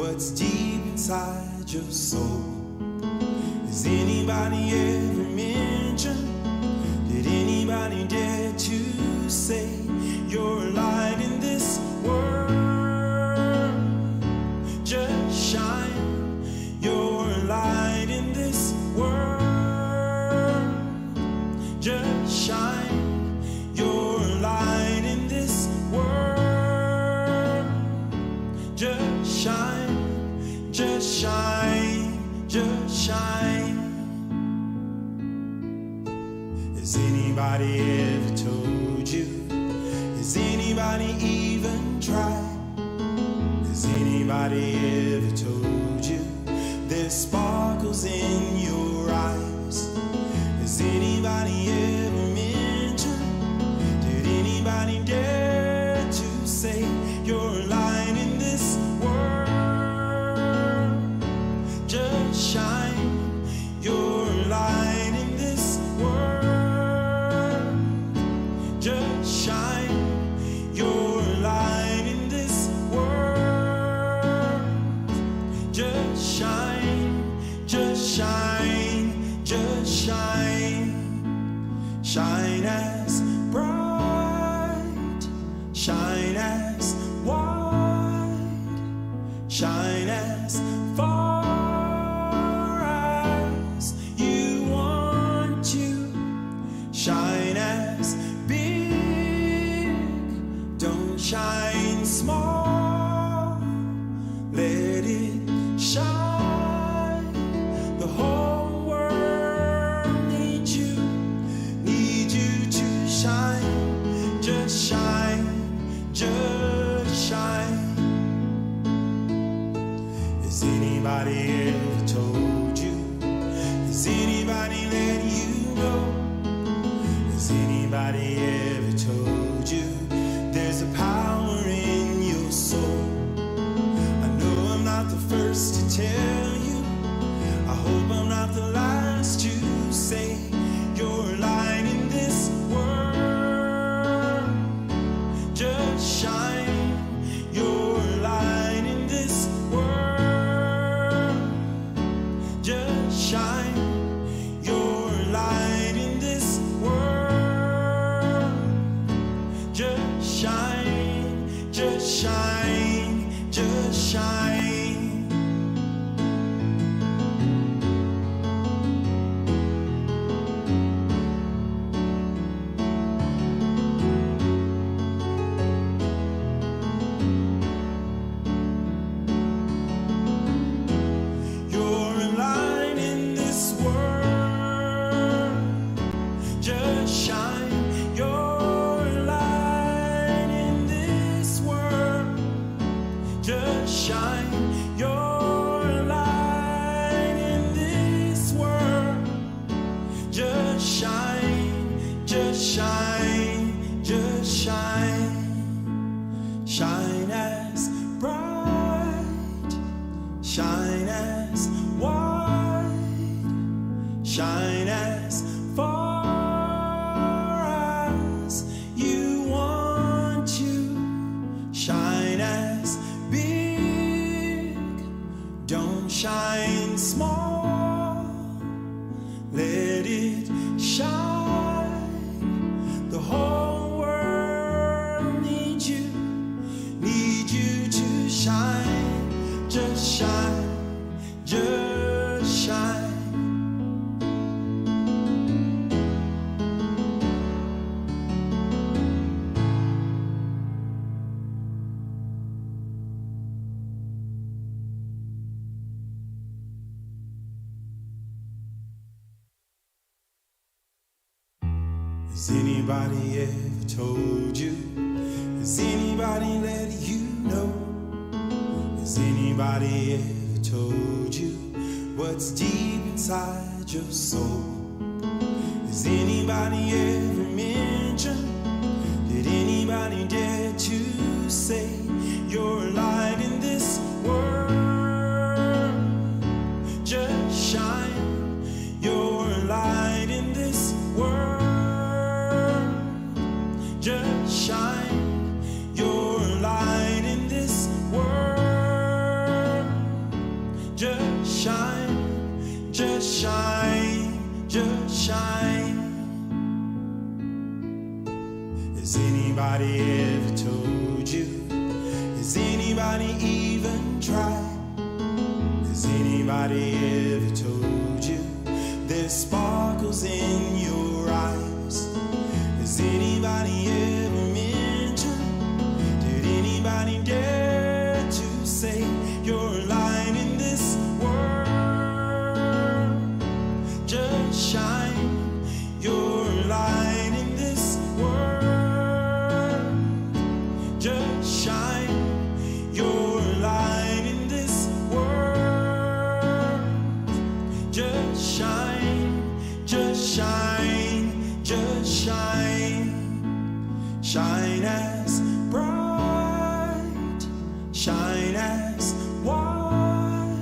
what's deep inside your soul. Has anybody ever mentioned? Did anybody dare to say you're a light in this world? Just shine. You're a light in this world. Just shine. You're a light in this world. Just shine. Just shine. Just shine. Has anybody ever told you? Has anybody even tried? Has anybody ever told you there's sparkles in your eyes? Has anybody ever mentioned? Did anybody dare to say you're a light in this world? Just shine. You're a light in this world. Just shine. You're a light in this world. Just shine. Just shine. Just shine. Shine as bright. Shine as wide. Shine as far as you want to. Shine as big. Don't shine small. Let it shine. The whole world needs you to shine. Just shine. Just shine. Has anybody ever told you? Has anybody let you know? Has anybody ever told you there's a power in your soul? I know I'm not the first to tell you. I hope I'm not the last to say you're a light in this world. Just shine. You're a light in this world. Just shine. You're a light in this world. Just shine. Just shine. Just shine. You're a light in this world. Just shine. You're a light in this world. Just shine. You're a light in this world. Just shine. Just shine. Just shine. Shine as bright. Shine as wide. Shine as far as you want to. Shine as big. Don't shine small. Let it shine. The whole world needs you to shine. Just shine. Just shine. Has anybody ever told you? Has anybody let you know? Has anybody ever told you what's deep inside your soul? Has anybody ever mentioned? Did anybody dare to say you're a light in this world? Just shine. You're a light in this world. Just shine. You're a light in this world. shine. Has anybody ever told you? Has anybody even tried? Has anybody ever told you there's sparkles in your eyes? Has anybody ever mentioned? Did anybody dare to say you're a light in this world? Just shine. You're a light in this world. Just shine. You're a light in this world. Just shine. Just shine. Just shine. Shine as bright. Shine as wide.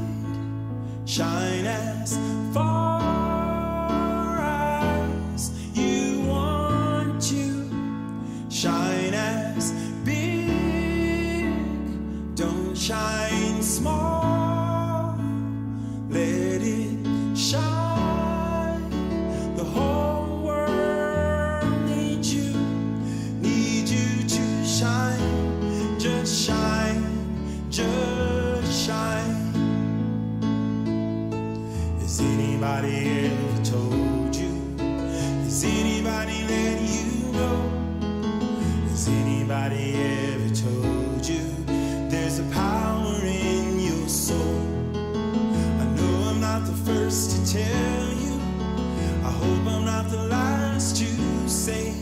Shine as far as you want to. Shine as big. Don't shine small. Let it shine. The whole world needs you to shine. Just shine. Just shine. Has anybody ever told you? Has anybody let you know? Has anybody ever told you there's a power in your soul? I know I'm not the first to tell you. I hope I'm not the last to say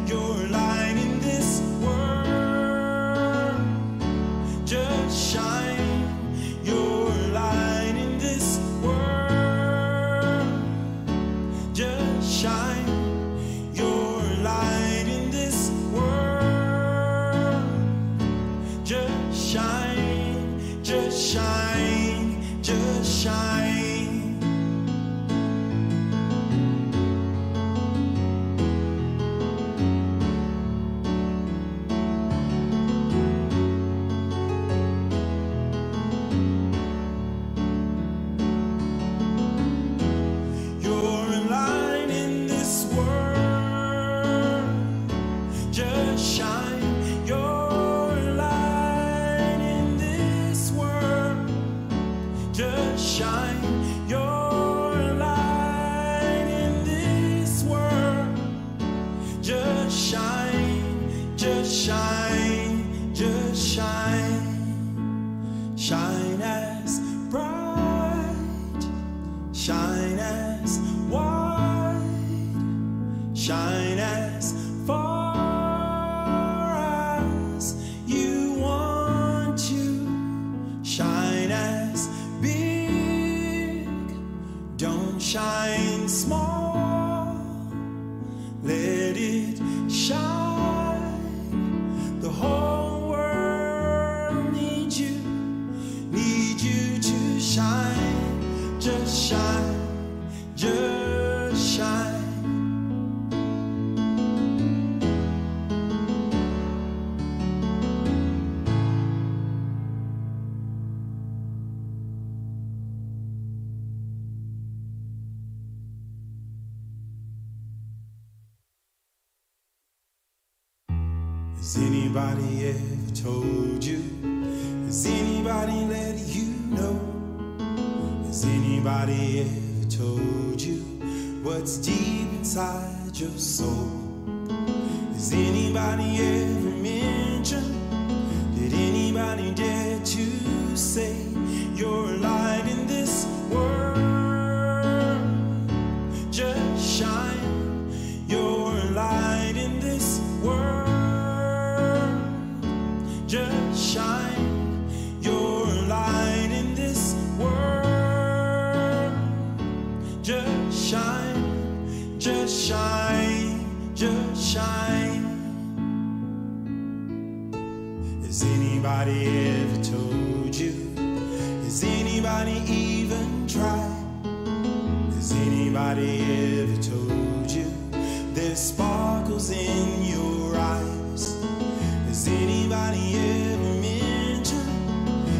you're a light in this world. Just shine. You're a light in this world. Just shine. You're a light in this world. Just shine. Just shine. Just shine. You're a light in this world. Just shine. You're a light in this world. Just shine. You're a light in this world. Just shine. Just shine. Just shine. Shine as bright. Shine as wide. Shine as far as you want to. Shine as big. Don't shine small. Let it shine. The whole world needs you to shine. Just shine. Just shine. Has anybody ever told you? Has anybody let you know? Has anybody ever told you what's deep inside your soul? Has anybody ever mentioned? Did anybody dare to say you're a light in this world? Just shine. You're a light in this world. Just shine. You're a light in this world. Just shine. Just shine. Just shine. Has anybody ever told you? Has anybody even tried? Has anybody ever told you there's sparkles in your eyes? Has anybody ever mentioned?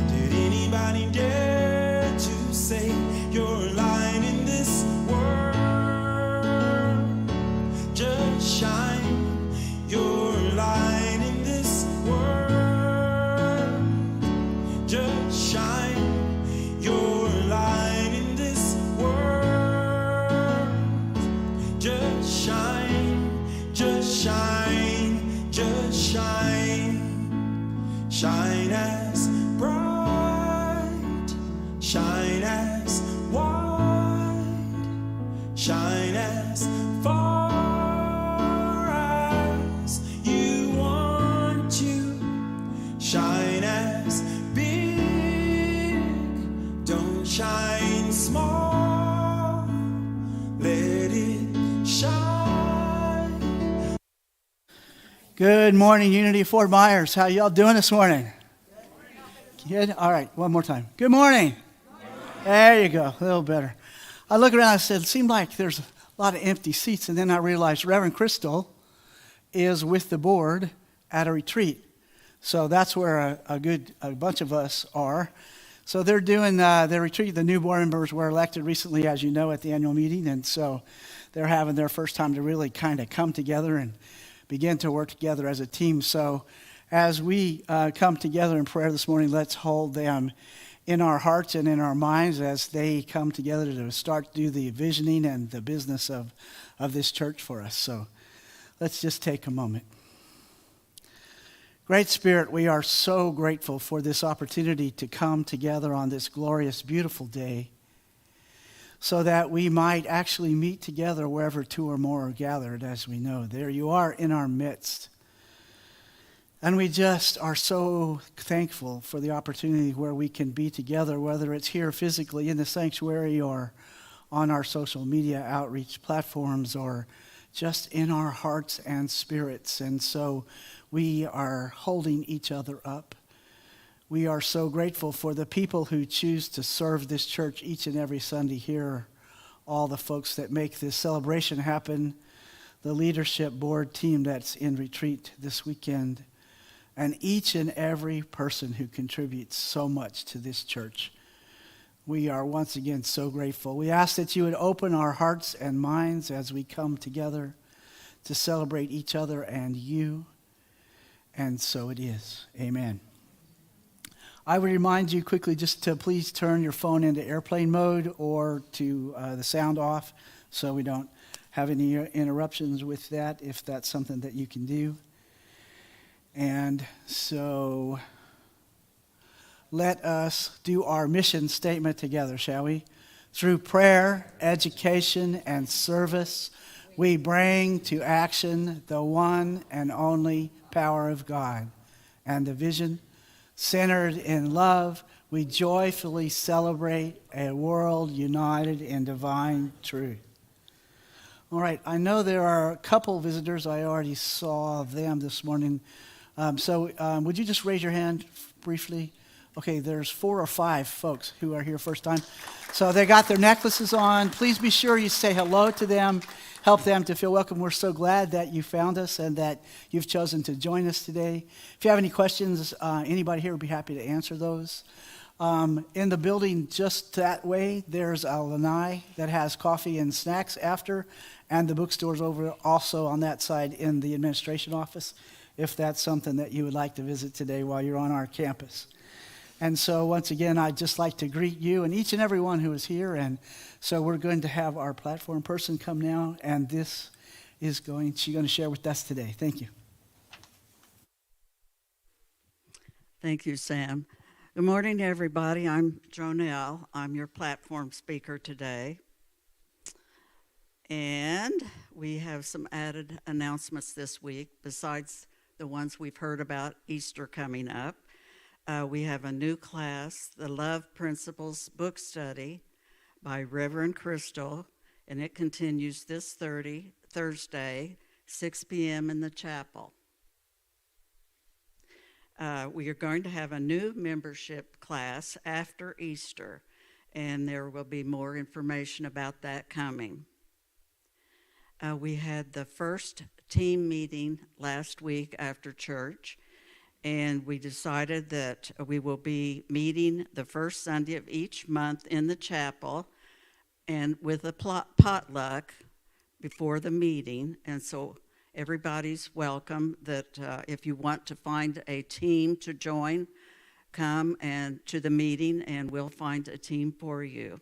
Did anybody dare to say you're a light in this world? as bright, shine as wide, shine as far as you want to, shine as big, don't shine small, let it shine. Good morning, Unity of Fort Myers. How y'all doing this morning? Good? All right, one more time. Good morning. There you go, a little better. I look around and I said, it seemed like there's a lot of empty seats, and then I realized Reverend Crystal is with the board at a retreat. So that's where a bunch of us are. So they're doing their retreat. The new board members were elected recently, as you know, at the annual meeting, and so they're having their first time to really kind of come together and begin to work together as a team. So as we come together in prayer this morning, let's hold them in our hearts and in our minds as they come together to start to do the visioning and the business of this church for us. So let's just take a moment. Great Spirit, we are so grateful for this opportunity to come together on this glorious, beautiful day so that we might actually meet together wherever two or more are gathered, as we know. There you are in our midst. And we just are so thankful for the opportunity where we can be together, whether it's here physically in the sanctuary or on our social media outreach platforms or just in our hearts and spirits. And so we are holding each other up. We are so grateful for the people who choose to serve this church each and every Sunday here, all the folks that make this celebration happen, the leadership board team that's in retreat this weekend, and each and every person who contributes so much to this church. We are once again so grateful. We ask that you would open our hearts and minds as we come together to celebrate each other and you. And so it is. Amen. I would remind you quickly just to please turn your phone into airplane mode or to the sound off so we don't have any interruptions with that, if that's something that you can do. And so let us do our mission statement together, shall we? Through prayer, education, and service, we bring to action the one and only power of God. And the vision, centered in love, we joyfully celebrate a world united in divine truth. All right, I know there are a couple visitors. I already saw them this morning. Would you just raise your hand briefly? Okay, there's 4 or 5 folks who are here first time. So they got their necklaces on. Please be sure you say hello to them, help them to feel welcome. We're so glad that you found us and that you've chosen to join us today. If you have any questions, anybody here would be happy to answer those. In the building just that way, there's a lanai that has coffee and snacks after, and the bookstore's over also on that side in the administration office, if that's something that you would like to visit today while you're on our campus. And so once again, I'd just like to greet you and each and every one who is here. And so we're going to have our platform person come now, and she's going to share with us today. Thank you. Thank you, Sam. Good morning, everybody. I'm Jonelle. I'm your platform speaker today. And we have some added announcements this week besides the ones we've heard about Easter coming up. We have a new class, the Love Principles Book Study by Reverend Crystal, and it continues this Thursday, 6 p.m. in the chapel. We are going to have a new membership class after Easter, and there will be more information about that coming. We had the first team meeting last week after church, and we decided that we will be meeting the first Sunday of each month in the chapel and with a potluck before the meeting. And so everybody's welcome that if you want to find a team to join, come and to the meeting and we'll find a team for you.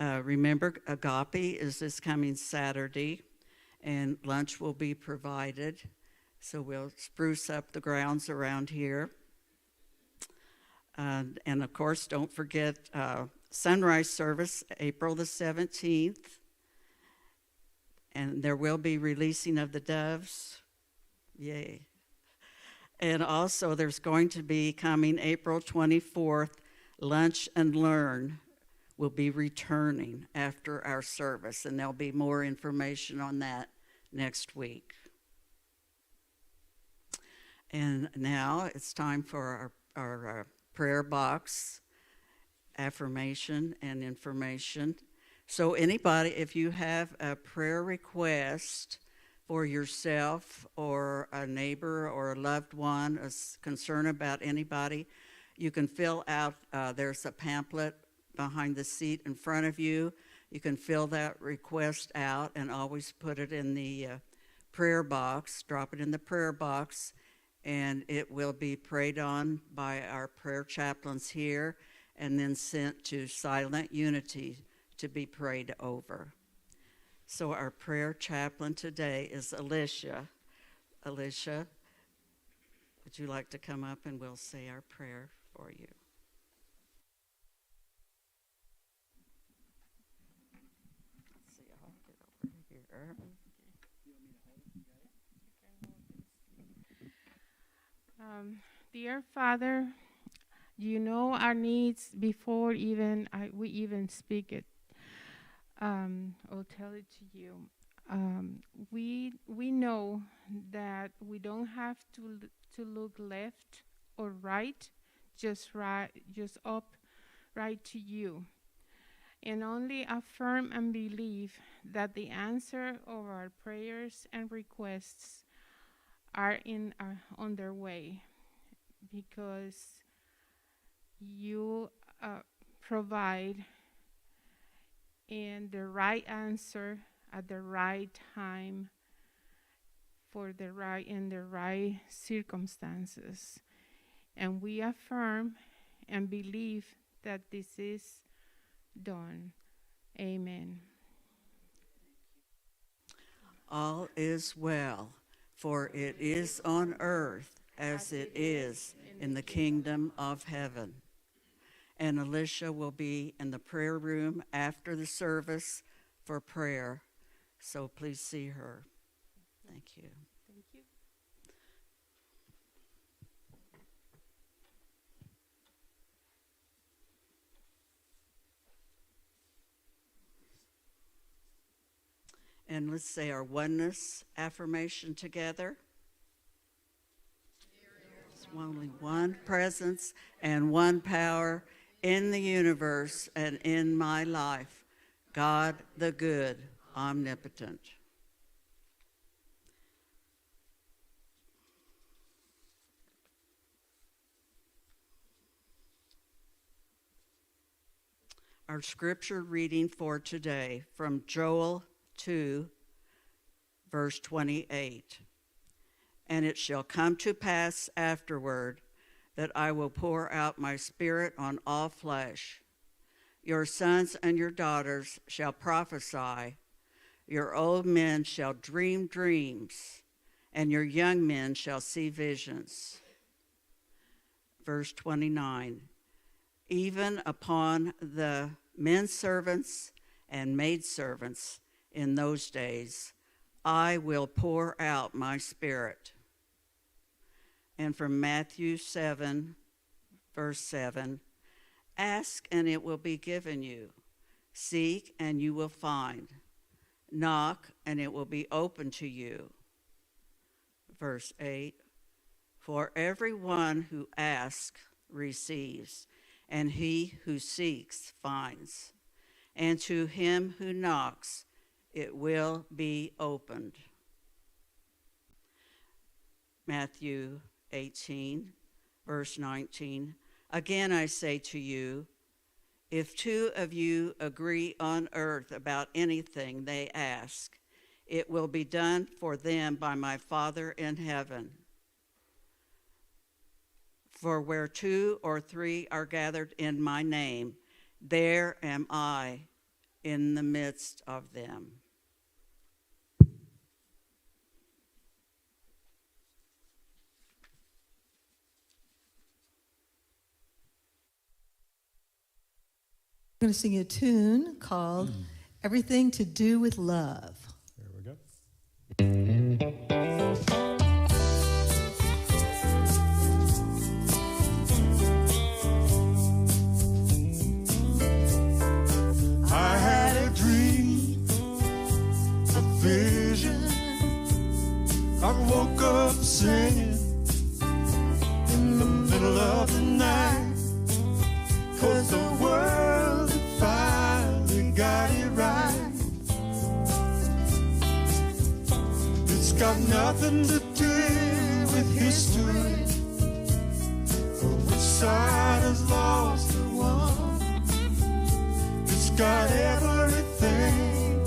Remember, Agape is this coming Saturday, and lunch will be provided. So we'll spruce up the grounds around here. And of course, don't forget sunrise service, April the 17th. And there will be releasing of the doves. Yay. And also there's going to be coming April 24th, Lunch and Learn will be returning after our service. And there'll be more information on that next week. And now it's time for our prayer box, affirmation and information. So anybody, if you have a prayer request for yourself or a neighbor or a loved one, a concern about anybody, you can fill out, there's a pamphlet behind the seat in front of you. You can fill that request out and always put it in the prayer box, drop it in the prayer box, and it will be prayed on by our prayer chaplains here and then sent to Silent Unity to be prayed over. So our prayer chaplain today is Alicia. Alicia, would you like to come up and we'll say our prayer for you? Let's see, I'll get over here. Dear Father, you know our needs before we even speak it. I'll tell it to you. We know that we don't have to look left or right, just up right to you, and only affirm and believe that the answer of our prayers and requests are on their way, because you provide in the right answer at the right time in the right circumstances. And we affirm and believe that this is done. Amen. All is well, for it is on earth as it is in the kingdom of heaven. And Alicia will be in the prayer room after the service for prayer. So please see her. Thank you. Thank you. And let's say our oneness affirmation together. There's only one presence and one power in the universe and in my life, God the good, omnipotent. Our scripture reading for today from Joel 2, verse 28. And it shall come to pass afterward that I will pour out my spirit on all flesh. Your sons and your daughters shall prophesy. Your old men shall dream dreams, and your young men shall see visions. Verse 29. Even upon the men servants and maidservants in those days, I will pour out my spirit. And from Matthew 7, verse 7, ask and it will be given you. Seek and you will find. Knock and it will be open to you. Verse 8, for everyone who asks receives, and he who seeks finds. And to him who knocks it will be opened. Matthew 18, verse 19. Again I say to you, if two of you agree on earth about anything they ask, it will be done for them by my Father in heaven. For where two or three are gathered in my name, there am I in the midst of them. I'm going to sing you a tune called Everything to Do with Love. There we go. I had a dream, a vision. I woke up singing in the middle of the night, 'cause the world had finally got it right. It's got nothing to do with history, or which side has lost or won. It's got everything,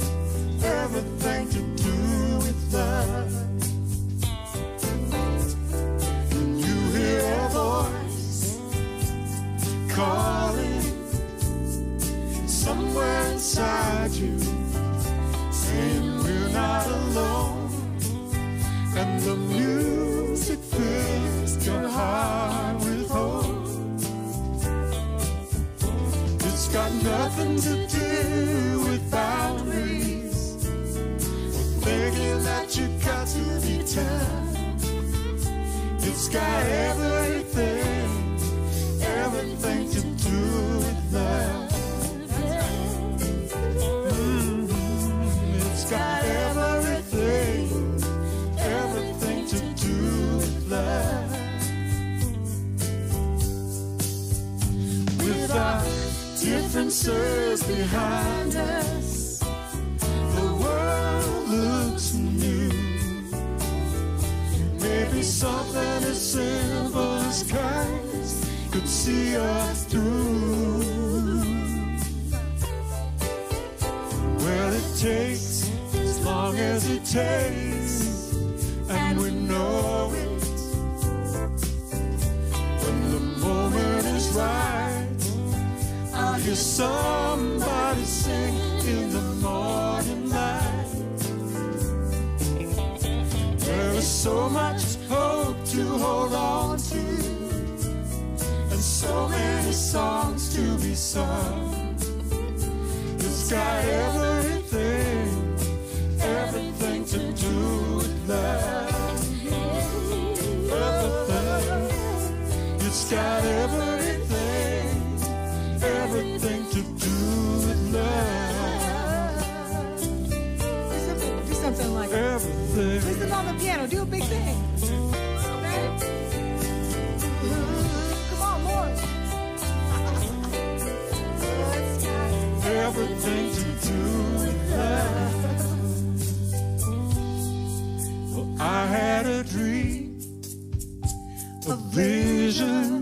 everything to do with love. And you hear a voice calling somewhere inside you, saying we're not alone. And the music fills your heart with hope. It's got nothing to do with boundaries, or thinking that you got to be tough. It's got everything, everything to do with love. It's got everything, everything to do with love. With our differences behind us, the world looks new. Maybe something as simple as kindness could see us through. Well, it takes as long as it takes, and we know it. When the moment is right, I'll hear somebody sing in the morning light. There is so much hope to hold on to, and so many songs to be sung. It's got everything, everything to do with love. Everything. It's got everything, everything to do with love. Do something like Everything. listen on the piano. Do a big thing. Okay? Come on, more. It's got Everything to do with love. Well, I had a dream, a vision.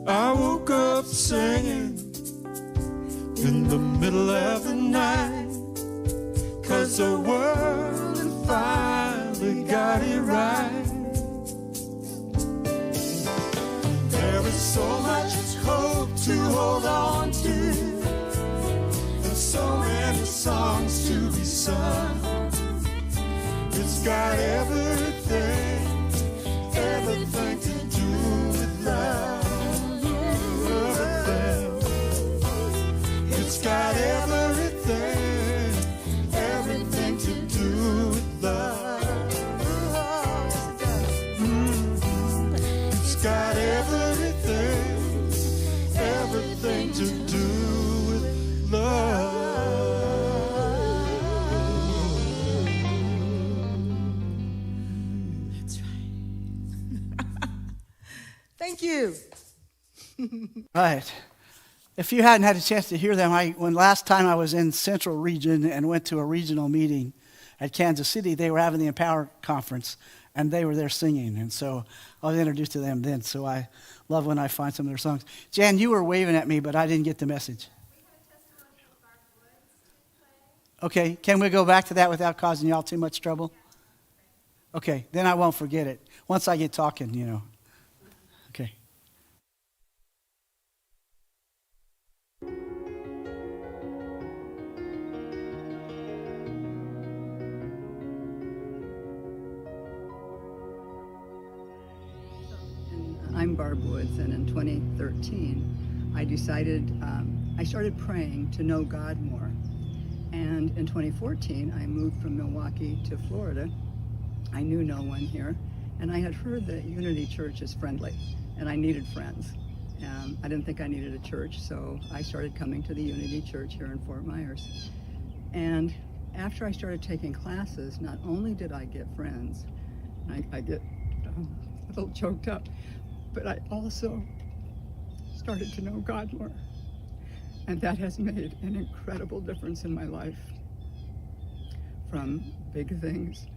I woke up singing in the middle of the night, 'cause the world had finally got it right. There is so much hope to hold on to, and so many songs to be sung. It's got everything, everything to do with love. Everything. It's got everything, everything to do with love. It's got everything, everything to do with love. That's right. Thank you. Right. If you hadn't had a chance to hear them, when last time I was in Central Region and went to a regional meeting at Kansas City, they were having the Empower Conference, and they were there singing. And so I was introduced to them then, so I love when I find some of their songs. Jan, you were waving at me, but I didn't get the message. Okay, can we go back to that without causing y'all too much trouble? Okay, then I won't forget it. Once I get talking, you know. Okay. I'm Barb Woods, and in 2013, I decided, I started praying to know God more. And in 2014, I moved from Milwaukee to Florida. I knew no one here, and I had heard that Unity Church is friendly, and I needed friends. I didn't think I needed a church, so I started coming to the Unity Church here in Fort Myers. And after I started taking classes, not only did I get friends, I get a little choked up, but I also started to know God more. And that has made an incredible difference in my life. From big things,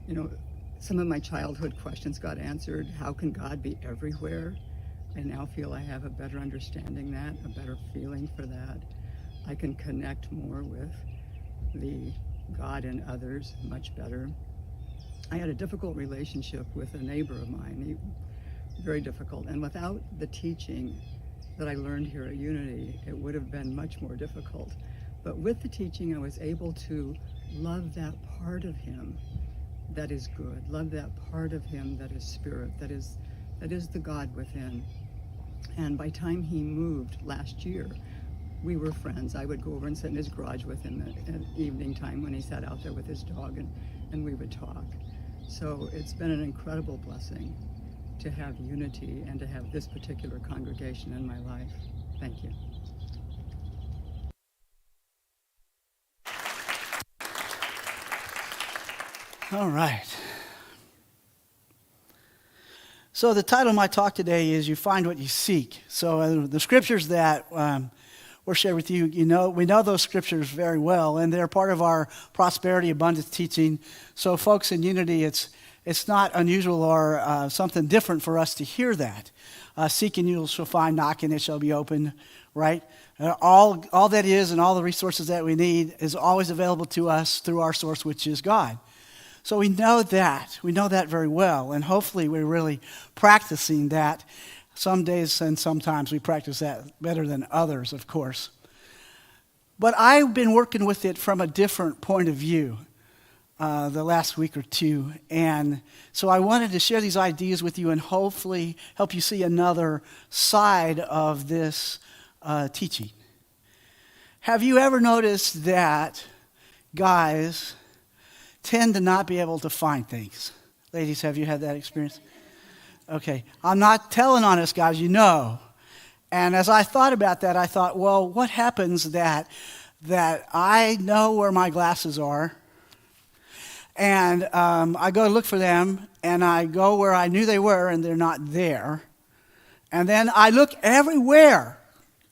you know, some of my childhood questions got answered. How can God be everywhere? I now feel I have a better understanding that, a better feeling for that. I can connect more with the God in others much better. I had a difficult relationship with a neighbor of mine, very difficult. And without the teaching that I learned here at Unity, it would have been much more difficult. But with the teaching, I was able to love that part of him that is good, love that part of him that is spirit, that is the God within. And by the time he moved last year, we were friends. I would go over and sit in his garage with him at evening time when he sat out there with his dog, and we would talk. So it's been an incredible blessing to have Unity and to have this particular congregation in my life. Thank you. All right. So the title of my talk today is "You Find What You Seek." So the scriptures that we'll share with you, we know those scriptures very well, and they're part of our prosperity abundance teaching. So folks in Unity, it's not unusual or something different for us to hear that. Seek and you shall find, knock and it shall be open, right? All that is and all the resources that we need is always available to us through our source, which is God. So we know that. We know that very well, and hopefully we're really practicing that. Some days and sometimes we practice that better than others, of course. But I've been working with it from a different point of view the last week or two. And so I wanted to share these ideas with you and hopefully help you see another side of this teaching. Have you ever noticed that guys tend to not be able to find things? Ladies, have you had that experience? Okay, I'm not telling on us, guys, you know. And as I thought about that, I thought, well, what happens that I know where my glasses are, and I go look for them, and I go where I knew they were, and they're not there. And then I look everywhere.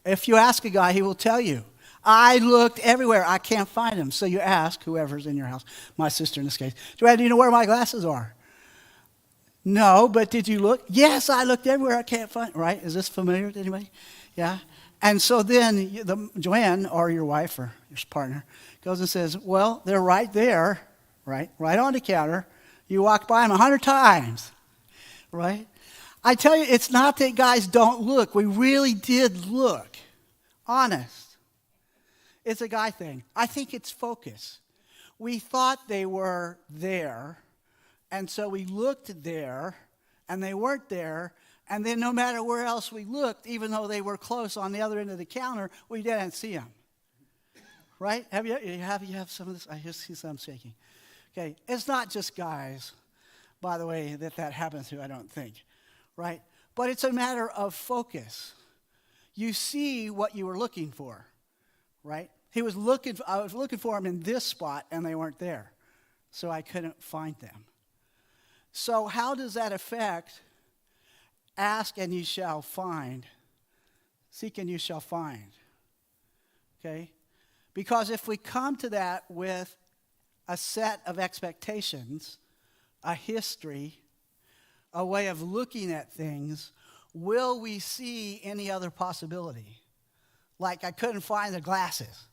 If you ask a guy, he will tell you. I looked everywhere. I can't find them. So you ask whoever's in your house, my sister in this case, Joanne, do you know where my glasses are? No, but did you look? Yes, I looked everywhere. I can't find, right? Is this familiar to anybody? Yeah. And so then Joanne, or your wife or your partner, goes and says, well, they're right there, right on the counter. You walked by them 100 times, right? I tell you, it's not that guys don't look. We really did look. Honest. It's a guy thing. I think it's focus. We thought they were there, and so we looked there, and they weren't there, and then no matter where else we looked, even though they were close on the other end of the counter, we didn't see them. Right? Have you have some of this? I just see some shaking. Okay, it's not just guys, by the way, that happens to, I don't think. Right? But it's a matter of focus. You see what you were looking for. Right? I was looking for them in this spot, and they weren't there. So I couldn't find them. So how does that affect ask and you shall find, seek and you shall find? Okay? Because if we come to that with a set of expectations, a history, a way of looking at things, will we see any other possibility? Like I couldn't find the glasses,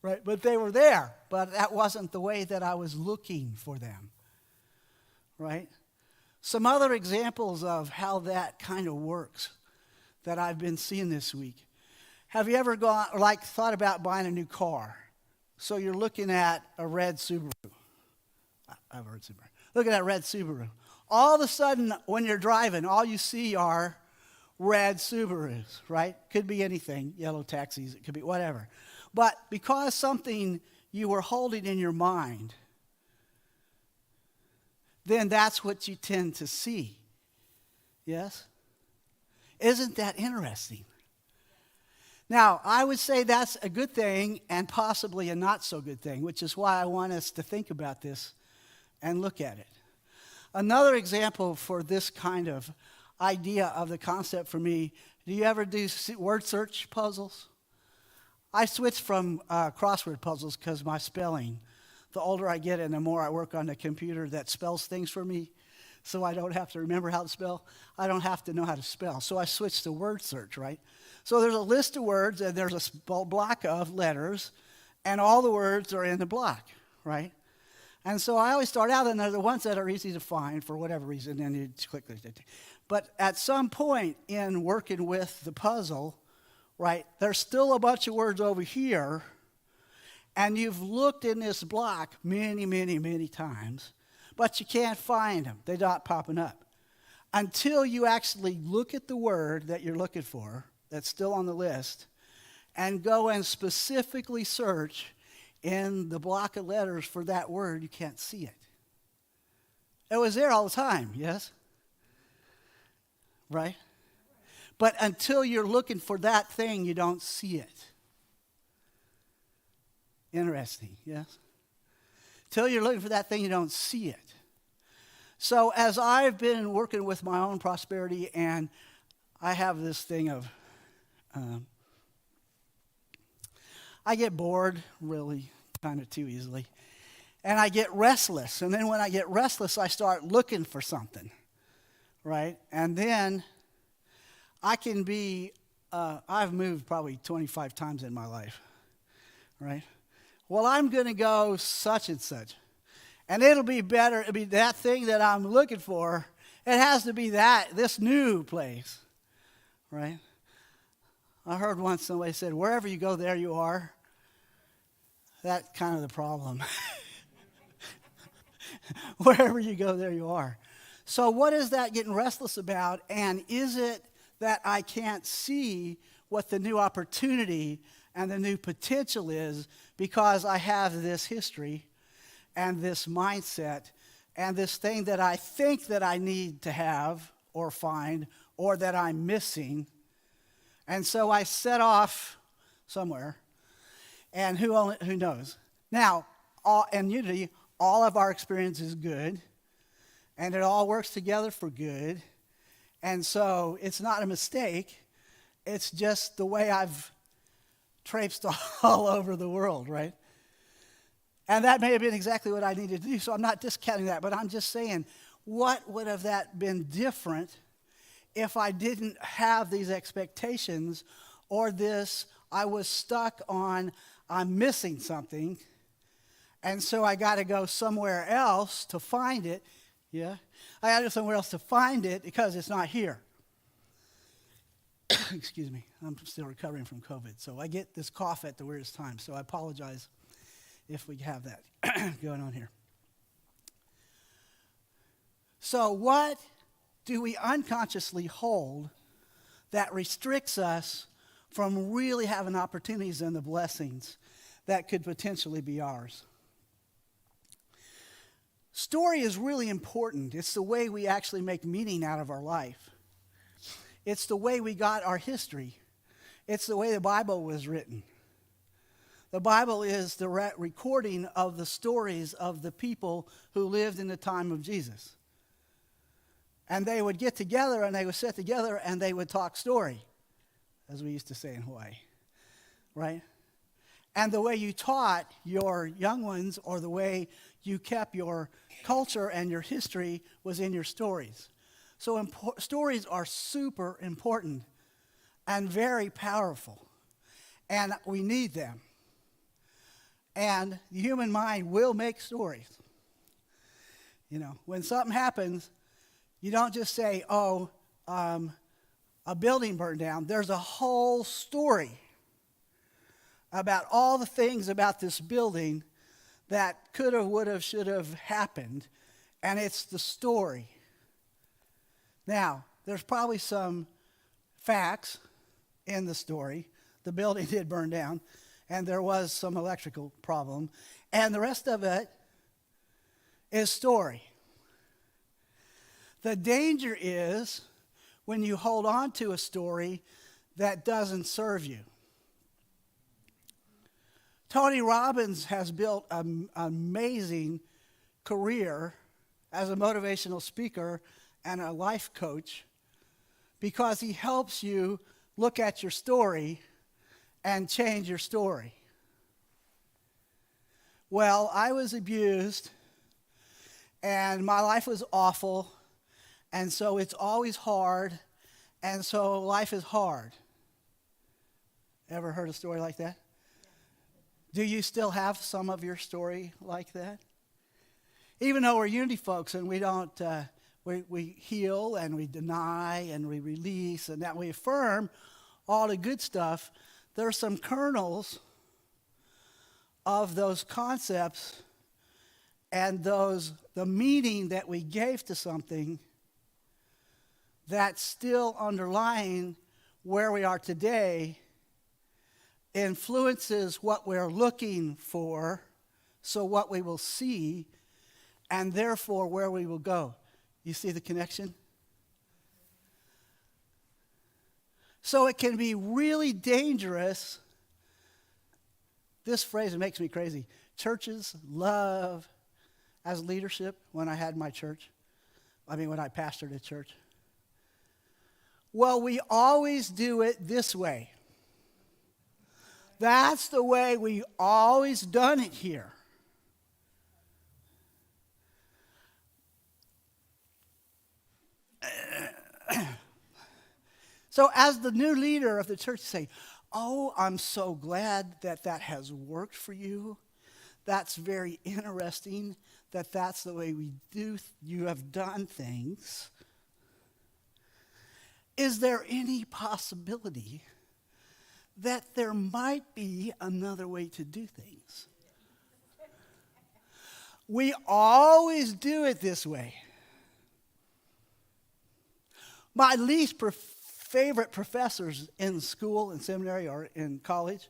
right? But they were there, but that wasn't the way that I was looking for them, right? Some other examples of how that kind of works that I've been seeing this week. Have you ever thought about buying a new car? So you're looking at a red Subaru. I've heard Subaru. Look at that red Subaru. All of a sudden, when you're driving, all you see are red Subarus, right? Could be anything, yellow taxis, it could be whatever. But because something you were holding in your mind, then that's what you tend to see. Yes? Isn't that interesting? Now, I would say that's a good thing and possibly a not so good thing, which is why I want us to think about this and look at it. Another example for this kind of idea of the concept for me, do you ever do word search puzzles? I switched from crossword puzzles because my spelling, the older I get and the more I work on the computer that spells things for me, so I don't have to remember how to spell. I don't have to know how to spell. So I switched to word search, right? So there's a list of words, and there's a block of letters, and all the words are in the block, right? And so I always start out, and they're the ones that are easy to find for whatever reason, and you just click. But at some point in working with the puzzle, right, there's still a bunch of words over here, and you've looked in this block many, many, many times, but you can't find them. They're not popping up. Until you actually look at the word that you're looking for, that's still on the list, and go and specifically search in the block of letters for that word, you can't see it. It was there all the time, yes? Right? But until you're looking for that thing, you don't see it. Interesting, yes? Till you're looking for that thing, you don't see it. So as I've been working with my own prosperity, and I have this thing of, I get bored really kind of too easily, and I get restless. And then when I get restless, I start looking for something, right? And then I can be, I've moved probably 25 times in my life, right? Well, I'm going to go such and such. And it'll be better, it'll be that thing that I'm looking for. It has to be this new place, right? I heard once somebody said, wherever you go, there you are. That's kind of the problem. Wherever you go, there you are. So what is that getting restless about? And is it that I can't see what the new opportunity and the new potential is because I have this history and this mindset and this thing that I think that I need to have or find or that I'm missing? And so I set off somewhere, and who knows? Now, in unity, all of our experience is good, and it all works together for good. And so it's not a mistake. It's just the way I've traipsed all over the world, right? And that may have been exactly what I needed to do, so I'm not discounting that, but I'm just saying, what would have that been different if I didn't have these expectations or this, I was stuck on, I'm missing something, and so I got to go somewhere else to find it. Yeah? I got to go somewhere else to find it because it's not here. Excuse me. I'm still recovering from COVID, so I get this cough at the weirdest time, so I apologize if we have that going on here. So what do we unconsciously hold that restricts us from really having opportunities and the blessings that could potentially be ours? Story is really important. It's the way we actually make meaning out of our life. It's the way we got our history. It's the way the Bible was written. The Bible is the recording of the stories of the people who lived in the time of Jesus. And they would get together and they would sit together and they would talk story, as we used to say in Hawaii, right? And the way you taught your young ones or the way you kept your culture and your history was in your stories. So stories are super important and very powerful, and we need them. And the human mind will make stories. You know, when something happens, you don't just say, a building burned down. There's a whole story about all the things about this building that could have, would have, should have happened, and it's the story. Now, there's probably some facts in the story. The building did burn down, and there was some electrical problem, and the rest of it is story. The danger is when you hold on to a story that doesn't serve you. Tony Robbins has built an amazing career as a motivational speaker and a life coach because he helps you look at your story and change your story. Well, I was abused, and my life was awful, and so it's always hard, and so life is hard. Ever heard a story like that? Do you still have some of your story like that? Even though we're Unity folks and we don't, we heal and we deny and we release and that we affirm all the good stuff, there are some kernels of those concepts and the meaning that we gave to something that's still underlying where we are today, influences what we're looking for, so what we will see, and therefore where we will go. You see the connection? So it can be really dangerous. This phrase makes me crazy. Churches love, as leadership, when I had my church, when I pastored a church. Well, we always do it this way. That's the way we always done it here. So as the new leader of the church, say, oh, I'm so glad that that has worked for you. That's very interesting that that's the way you have done things. Is there any possibility that there might be another way to do things? We always do it this way. My least favorite professors in school, in seminary, or in college,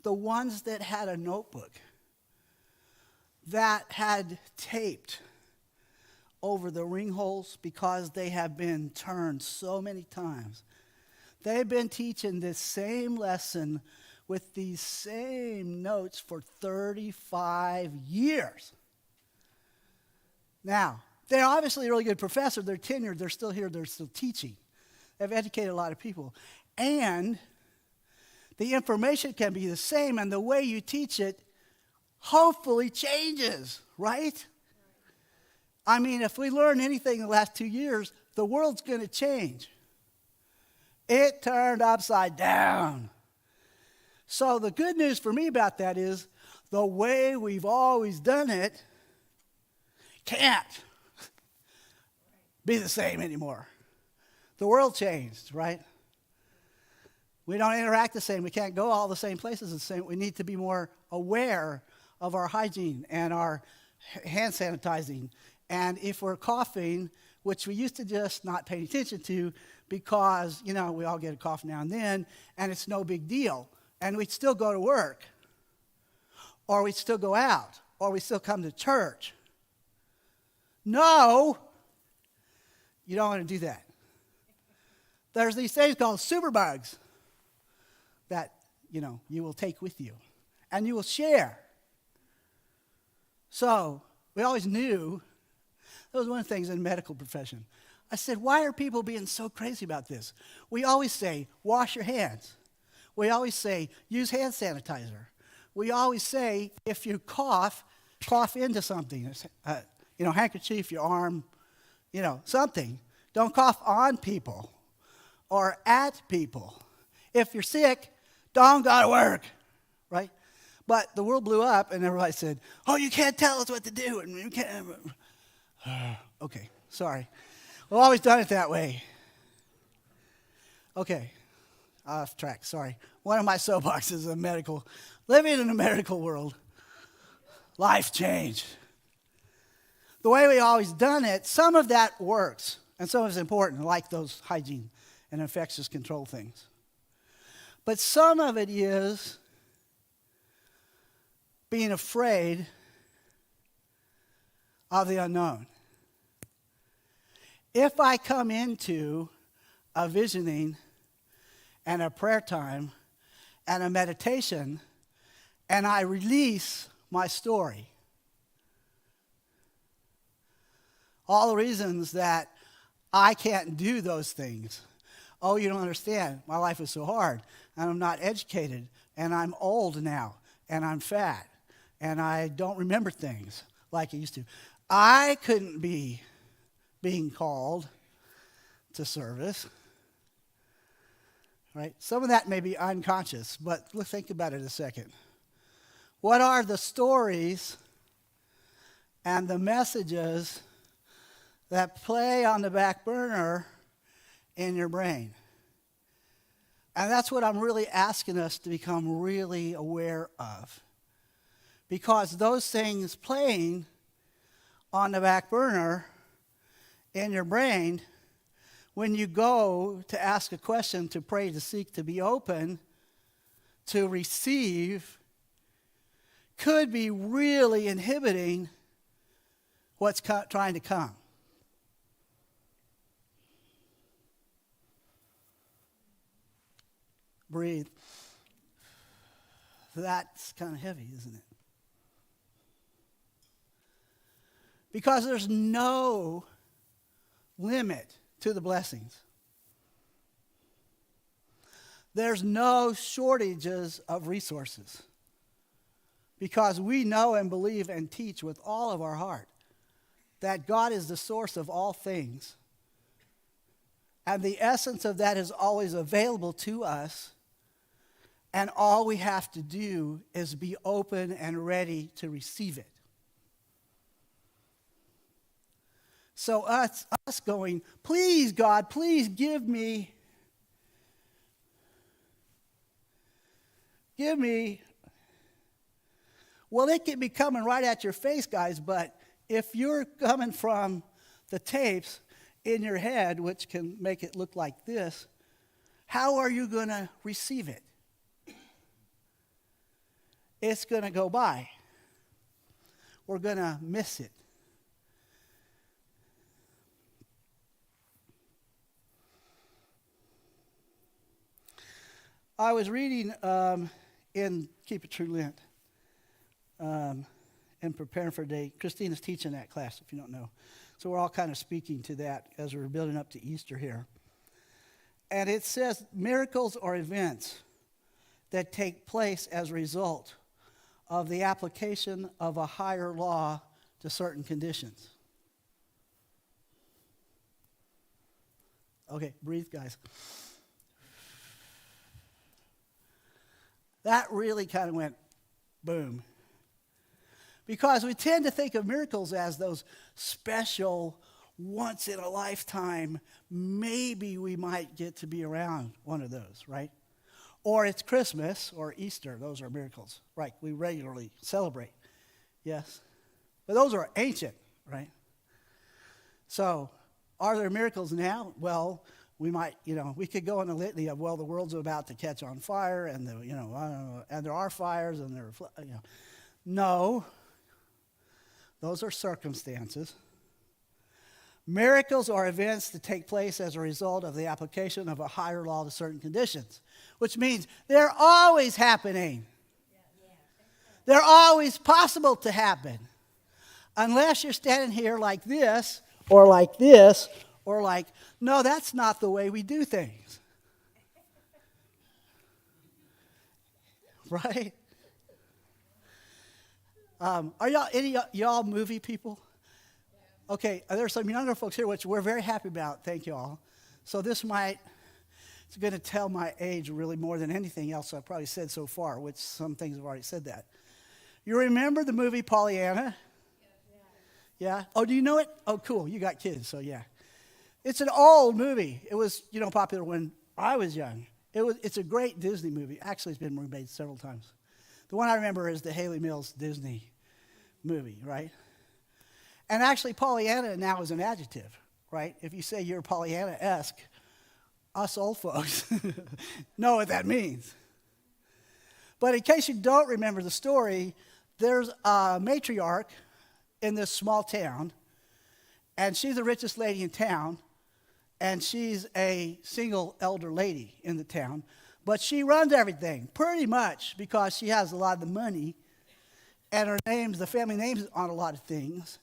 the ones that had a notebook that had taped over the ring holes because they have been turned so many times. They've been teaching this same lesson with these same notes for 35 years. Now, they're obviously a really good professor. They're tenured. They're still here. They're still teaching. They've educated a lot of people. And the information can be the same, and the way you teach it hopefully changes, right? If we learn anything in the last 2 years, the world's going to change. It turned upside down. So the good news for me about that is the way we've always done it can't be the same anymore. The world changed, right? We don't interact the same. We can't go all the same places the same. We need to be more aware of our hygiene and our hand sanitizing. And if we're coughing, which we used to just not pay attention to because, we all get a cough now and then, and it's no big deal. And we'd still go to work, or we'd still go out, or we still come to church. No, you don't want to do that. There's these things called superbugs that, you will take with you, and you will share. So we always knew. That was one of the things in the medical profession. I said, why are people being so crazy about this? We always say, wash your hands. We always say, use hand sanitizer. We always say, if you cough into something. Handkerchief, your arm, something. Don't cough on people or at people. If you're sick, don't go to work, right? But the world blew up, and everybody said, oh, you can't tell us what to do. And you can't. Okay, sorry. We've always done it that way. Okay, off track, sorry. One of my soapboxes is living in a medical world. Life changed. The way we always done it, some of that works, and some of it's important, like those hygiene and infectious control things. But some of it is being afraid of the unknown. If I come into a visioning and a prayer time and a meditation and I release my story, all the reasons that I can't do those things. Oh, you don't understand. My life is so hard, and I'm not educated, and I'm old now, and I'm fat, and I don't remember things like I used to. I couldn't be being called to service, right? Some of that may be unconscious, but let's think about it a second. What are the stories and the messages that play on the back burner in your brain? And that's what I'm really asking us to become really aware of. Because those things playing on the back burner in your brain, when you go to ask a question, to pray, to seek, to be open, to receive, could be really inhibiting what's trying to come. Breathe. That's kind of heavy, isn't it? Because there's no limit to the blessings. There's no shortages of resources. Because we know and believe and teach with all of our heart that God is the source of all things. And the essence of that is always available to us. And all we have to do is be open and ready to receive it. So us going, please, God, please give me. Well, it can be coming right at your face, guys, but if you're coming from the tapes in your head, which can make it look like this, how are you going to receive it? It's going to go by. We're going to miss it. I was reading in Keep It True Lent and preparing for today. Christina's teaching that class, if you don't know. So we're all kind of speaking to that as we're building up to Easter here. And it says miracles are events that take place as a result of the application of a higher law to certain conditions. Okay, breathe, guys. That really kind of went boom. Because we tend to think of miracles as those special, once in a lifetime, maybe we might get to be around one of those, right? Or it's Christmas or Easter. Those are miracles, right? We regularly celebrate. Yes. But those are ancient, right? So, are there miracles now? Well, we might, we could go in a litany of, well, the world's about to catch on fire, and and there are fires, and there are, No, those are circumstances. Miracles are events that take place as a result of the application of a higher law to certain conditions, which means they're always happening. They're always possible to happen, unless you're standing here like this, or like this, or like, no, that's not the way we do things. Right? Are y'all movie people? Okay, there's some younger folks here, which we're very happy about. Thank you all. So it's going to tell my age really more than anything else I've probably said so far, which some things have already said that. You remember the movie Pollyanna? Yeah? Oh, do you know it? Oh, cool. You got kids, so yeah. It's an old movie. It was, popular when I was young. It's a great Disney movie. Actually, it's been remade several times. The one I remember is the Haley Mills Disney movie, right? And actually, Pollyanna now is an adjective, right? If you say you're Pollyanna-esque, Us old folks know what that means. But in case you don't remember the story, there's a matriarch in this small town, and she's the richest lady in town, and she's a single elder lady in the town. But she runs everything, pretty much, because she has a lot of the money, and the family name's on a lot of things.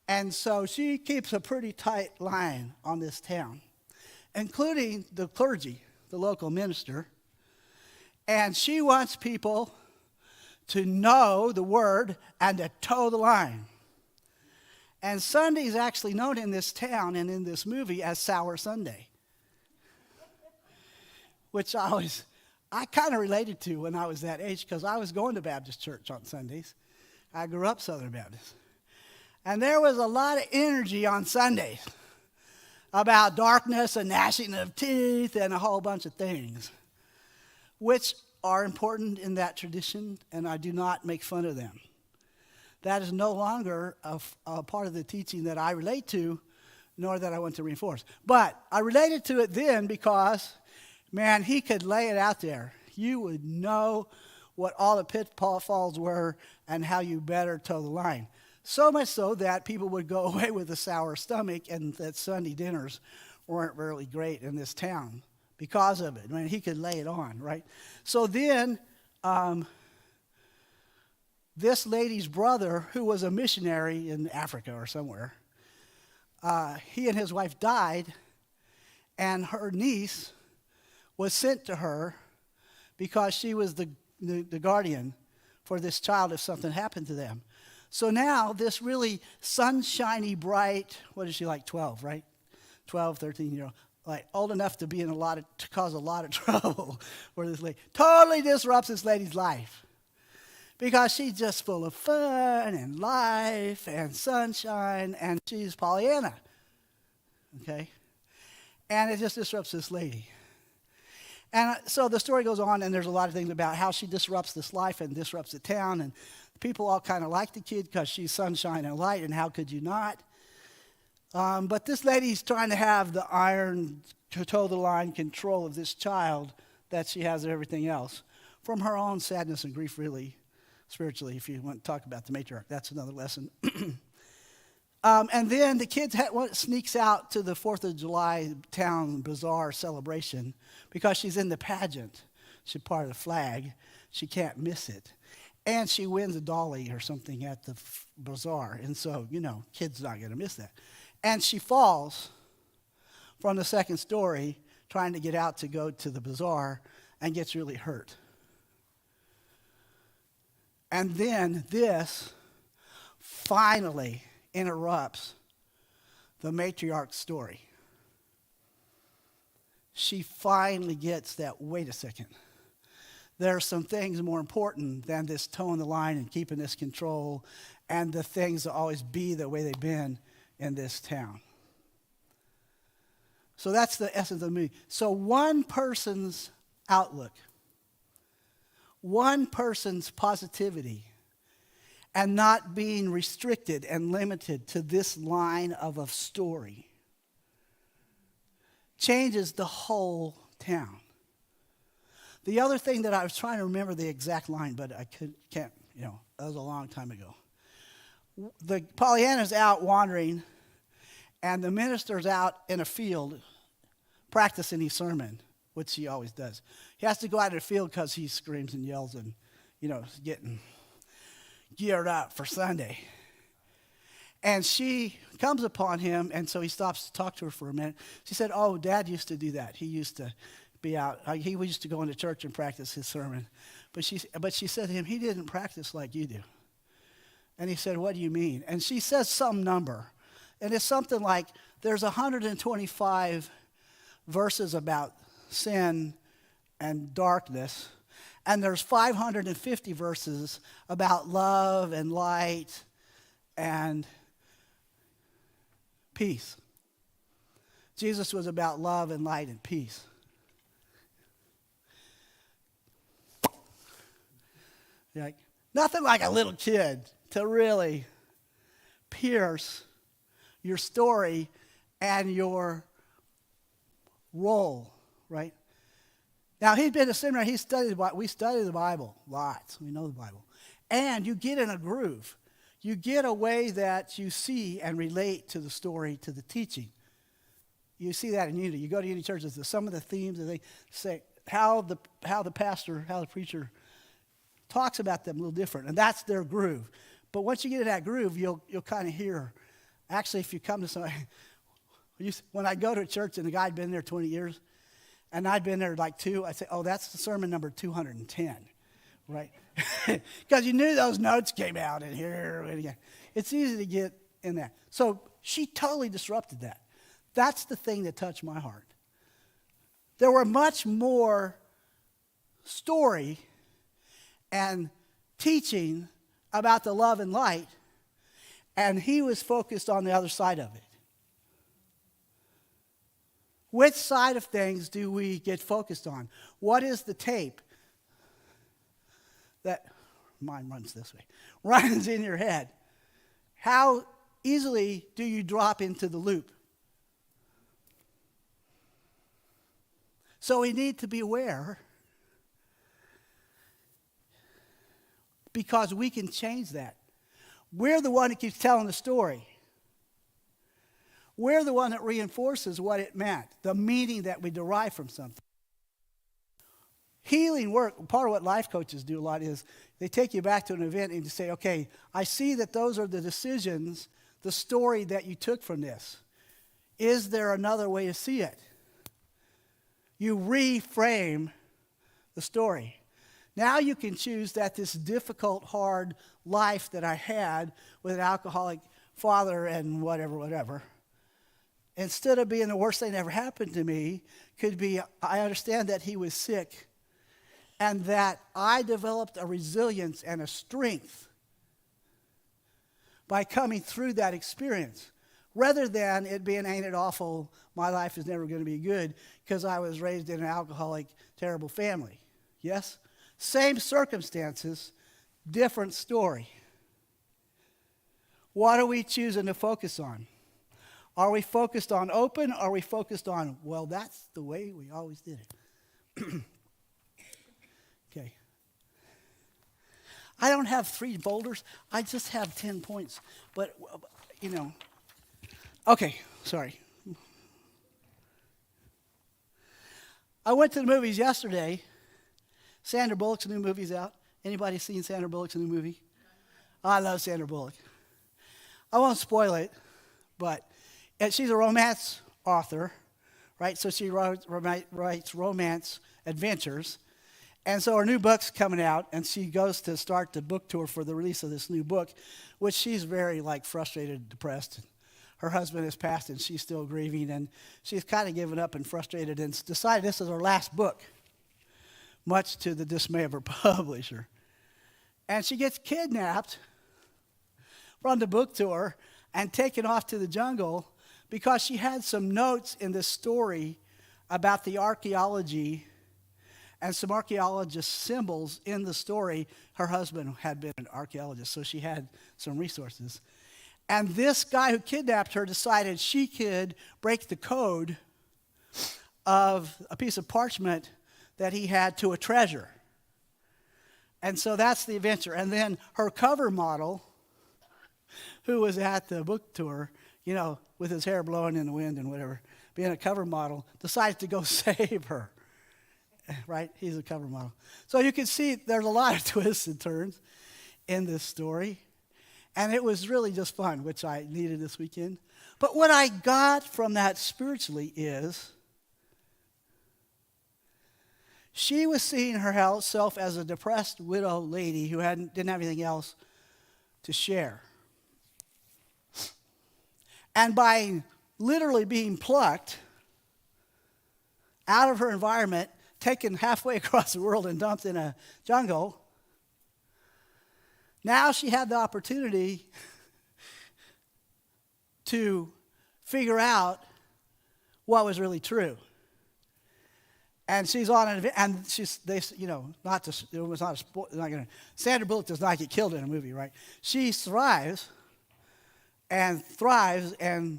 And so she keeps a pretty tight line on this town, including the clergy, the local minister. And she wants people to know the word and to toe the line. And Sunday is actually known in this town and in this movie as Sour Sunday, which I kind of related to when I was that age, because I was going to Baptist church on Sundays. I grew up Southern Baptist. And there was a lot of energy on Sundays about darkness and gnashing of teeth and a whole bunch of things, which are important in that tradition, and I do not make fun of them. That is no longer a part of the teaching that I relate to, nor that I want to reinforce. But I related to it then because, man, he could lay it out there. You would know what all the pitfalls were and how you better toe the line. So much so that people would go away with a sour stomach, and that Sunday dinners weren't really great in this town because of it. I mean, he could lay it on, right? So then this lady's brother, who was a missionary in Africa or somewhere, he and his wife died, and her niece was sent to her because she was the guardian for this child if something happened to them. So now this really sunshiny, bright, what is she, like 12, right? 12, 13-year-old, like old enough to be in to cause a lot of trouble for this lady. Totally disrupts this lady's life because she's just full of fun and life and sunshine, and she's Pollyanna, okay? And it just disrupts this lady. And so the story goes on, and there's a lot of things about how she disrupts this life and disrupts the town, and people all kind of like the kid because she's sunshine and light, and how could you not? But this lady's trying to have the iron, toe the line control of this child that she has of everything else from her own sadness and grief, really, spiritually, if you want to talk about the matriarch. That's another lesson. And then the kid sneaks out to the 4th of July town bazaar celebration because she's in the pageant. She's part of the flag. She can't miss it. And she wins a dolly or something at the bazaar. And so, kid's not going to miss that. And she falls from the second story trying to get out to go to the bazaar and gets really hurt. And then this finally interrupts the matriarch's story. She finally gets that, wait a second. There are some things more important than this toeing the line and keeping this control and the things that always be the way they've been in this town. So that's the essence of the movie. So one person's outlook, one person's positivity, and not being restricted and limited to this line of a story changes the whole town. The other thing that I was trying to remember the exact line, but I can't, that was a long time ago. The Pollyanna's out wandering, and the minister's out in a field practicing his sermon, which he always does. He has to go out in the field because he screams and yells and, getting geared up for Sunday. And she comes upon him, and so he stops to talk to her for a minute. She said, "Oh, Dad used to do that. He used to be out. He used to go into church and practice his sermon." But she said to him, "He didn't practice like you do." And he said, "What do you mean?" And she says some number. And it's something like there's 125 verses about sin and darkness, and there's 550 verses about love and light and peace. Jesus was about love and light and peace. Like, nothing like a little kid to really pierce your story and your role right? Now, he'd been to seminary. We study the Bible lots. We know the Bible. And you get in a groove. You get a way that you see and relate to the story, to the teaching. You see that in Unity. You go to Unity churches, some of the themes that they say, how the preacher talks about them a little different. And that's their groove. But once you get in that groove, you'll kind of hear. Actually, if you come to somebody, when I go to a church and the guy had been there 20 years, and I'd been there like 2, I'd say, oh, that's the sermon number 210, right? Because you knew those notes came out in here. And again. It's easy to get in that. So she totally disrupted that. That's the thing that touched my heart. There were much more story and teaching about the love and light, and he was focused on the other side of it. Which side of things do we get focused on? What is the tape that, mine runs this way, runs in your head? How easily do you drop into the loop? So we need to be aware, because we can change that. We're the one that keeps telling the story. We're the one that reinforces what it meant, the meaning that we derive from something. Healing work, part of what life coaches do a lot is they take you back to an event and you say, okay, I see that those are the decisions, the story that you took from this. Is there another way to see it? You reframe the story. Now you can choose that this difficult, hard life that I had with an alcoholic father and whatever, instead of being the worst thing that ever happened to me, could be, I understand that he was sick and that I developed a resilience and a strength by coming through that experience, rather than it being, ain't it awful, my life is never going to be good because I was raised in an alcoholic, terrible family. Yes? Same circumstances, different story. What are we choosing to focus on? Are we focused on open? Or are we focused on, well, that's the way we always did it? Okay. I don't have 3 boulders. I just have 10 points. But, Okay, sorry. I went to the movies yesterday. Sandra Bullock's new movie's out. Anybody seen Sandra Bullock's new movie? I love Sandra Bullock. I won't spoil it, but she's a romance author, right? So she writes romance adventures. And so her new book's coming out, and she goes to start the book tour for the release of this new book, which she's very, frustrated, depressed. Her husband has passed, and she's still grieving, and she's kind of given up and frustrated and decided this is her last book, much to the dismay of her publisher. And she gets kidnapped from the book tour and taken off to the jungle because she had some notes in this story about the archaeology and some archaeologist symbols in the story. Her husband had been an archaeologist, so she had some resources. And this guy who kidnapped her decided she could break the code of a piece of parchment that he had to a treasure. And so that's the adventure. And then her cover model, who was at the book tour, with his hair blowing in the wind and whatever, being a cover model, decides to go save her. Right? He's a cover model. So you can see there's a lot of twists and turns in this story. And it was really just fun, which I needed this weekend. But what I got from that spiritually is she was seeing herself as a depressed widow lady who didn't have anything else to share. And by literally being plucked out of her environment, taken halfway across the world and dumped in a jungle, now she had the opportunity to figure out what was really true. And she's on an event, and Sandra Bullock does not get killed in a movie, right? She thrives and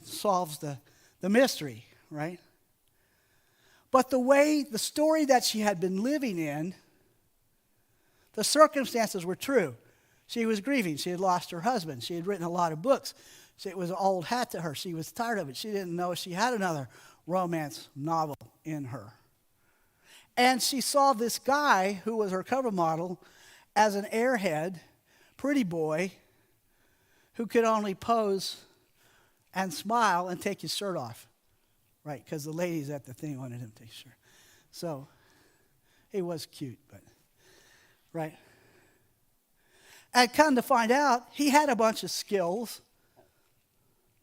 solves the mystery, right? But the story that she had been living in, the circumstances were true. She was grieving. She had lost her husband. She had written a lot of books. It was an old hat to her. She was tired of it. She didn't know she had another romance novel in her. And she saw this guy who was her cover model as an airhead, pretty boy, who could only pose and smile and take his shirt off. Right, because the ladies at the thing wanted him to take his shirt. So, he was cute, but, right. And come to find out, he had a bunch of skills,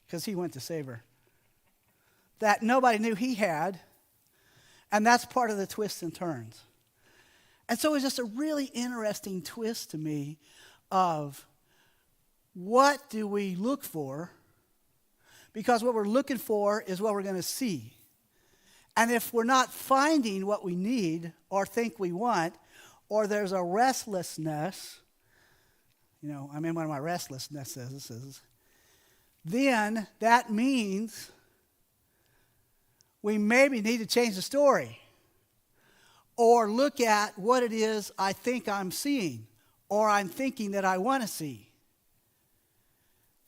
because he went to save her, that nobody knew he had, and that's part of the twists and turns. And so it was just a really interesting twist to me of what do we look for, because what we're looking for is what we're going to see. And if we're not finding what we need or think we want, or there's a restlessness, I'm in one of my restlessnesses, then that means we maybe need to change the story or look at what it is I think I'm seeing or I'm thinking that I want to see.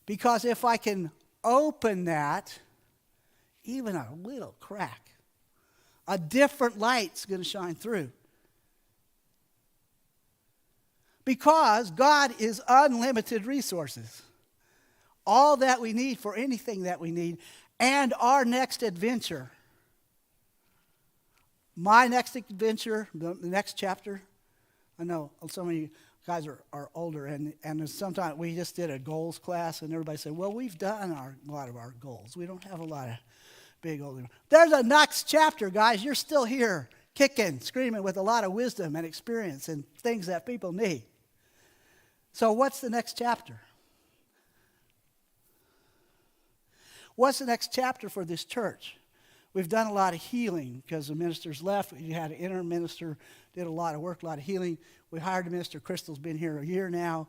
Because if I can open that, even a little crack, a different light's going to shine through. Because God is unlimited resources. All that we need for anything that we need, and our next adventure. My next adventure, the next chapter, I know some of you guys are older, and sometimes we just did a goals class, and everybody said, well, we've done a lot of our goals. We don't have a lot of big goals. There's a next chapter, guys. You're still here, kicking, screaming with a lot of wisdom and experience and things that people need. So what's the next chapter? What's the next chapter for this church? We've done a lot of healing because the ministers left. We had an interim minister, did a lot of work, a lot of healing. We hired a minister. Crystal's been here a year now.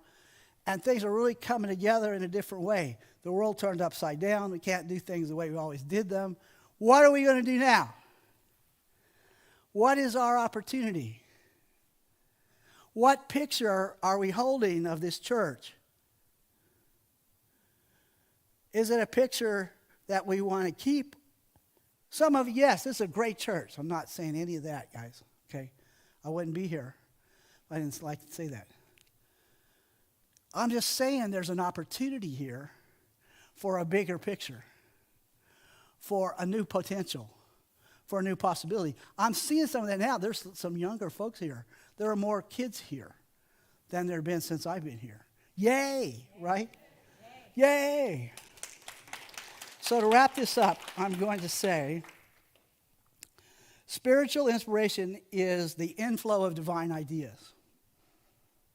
And things are really coming together in a different way. The world turned upside down. We can't do things the way we always did them. What are we going to do now? What is our opportunity? What picture are we holding of this church? Is it a picture that we want to keep? Some of you, yes, this is a great church. I'm not saying any of that, guys, okay? I wouldn't be here if I didn't like to say that. I'm just saying there's an opportunity here for a bigger picture, for a new potential, for a new possibility. I'm seeing some of that now. There's some younger folks here. There are more kids here than there have been since I've been here. Yay, right? Yay. So to wrap this up, I'm going to say, spiritual inspiration is the inflow of divine ideas.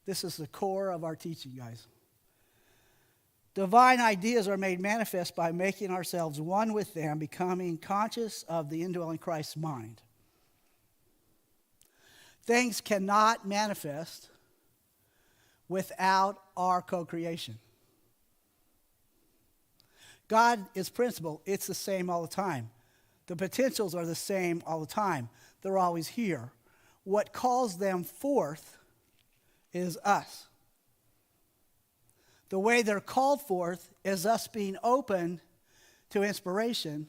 This is the core of our teaching, guys. Divine ideas are made manifest by making ourselves one with them, becoming conscious of the indwelling Christ's mind. Things cannot manifest without our co-creation. God is principle. It's the same all the time. The potentials are the same all the time. They're always here. What calls them forth is us. The way they're called forth is us being open to inspiration,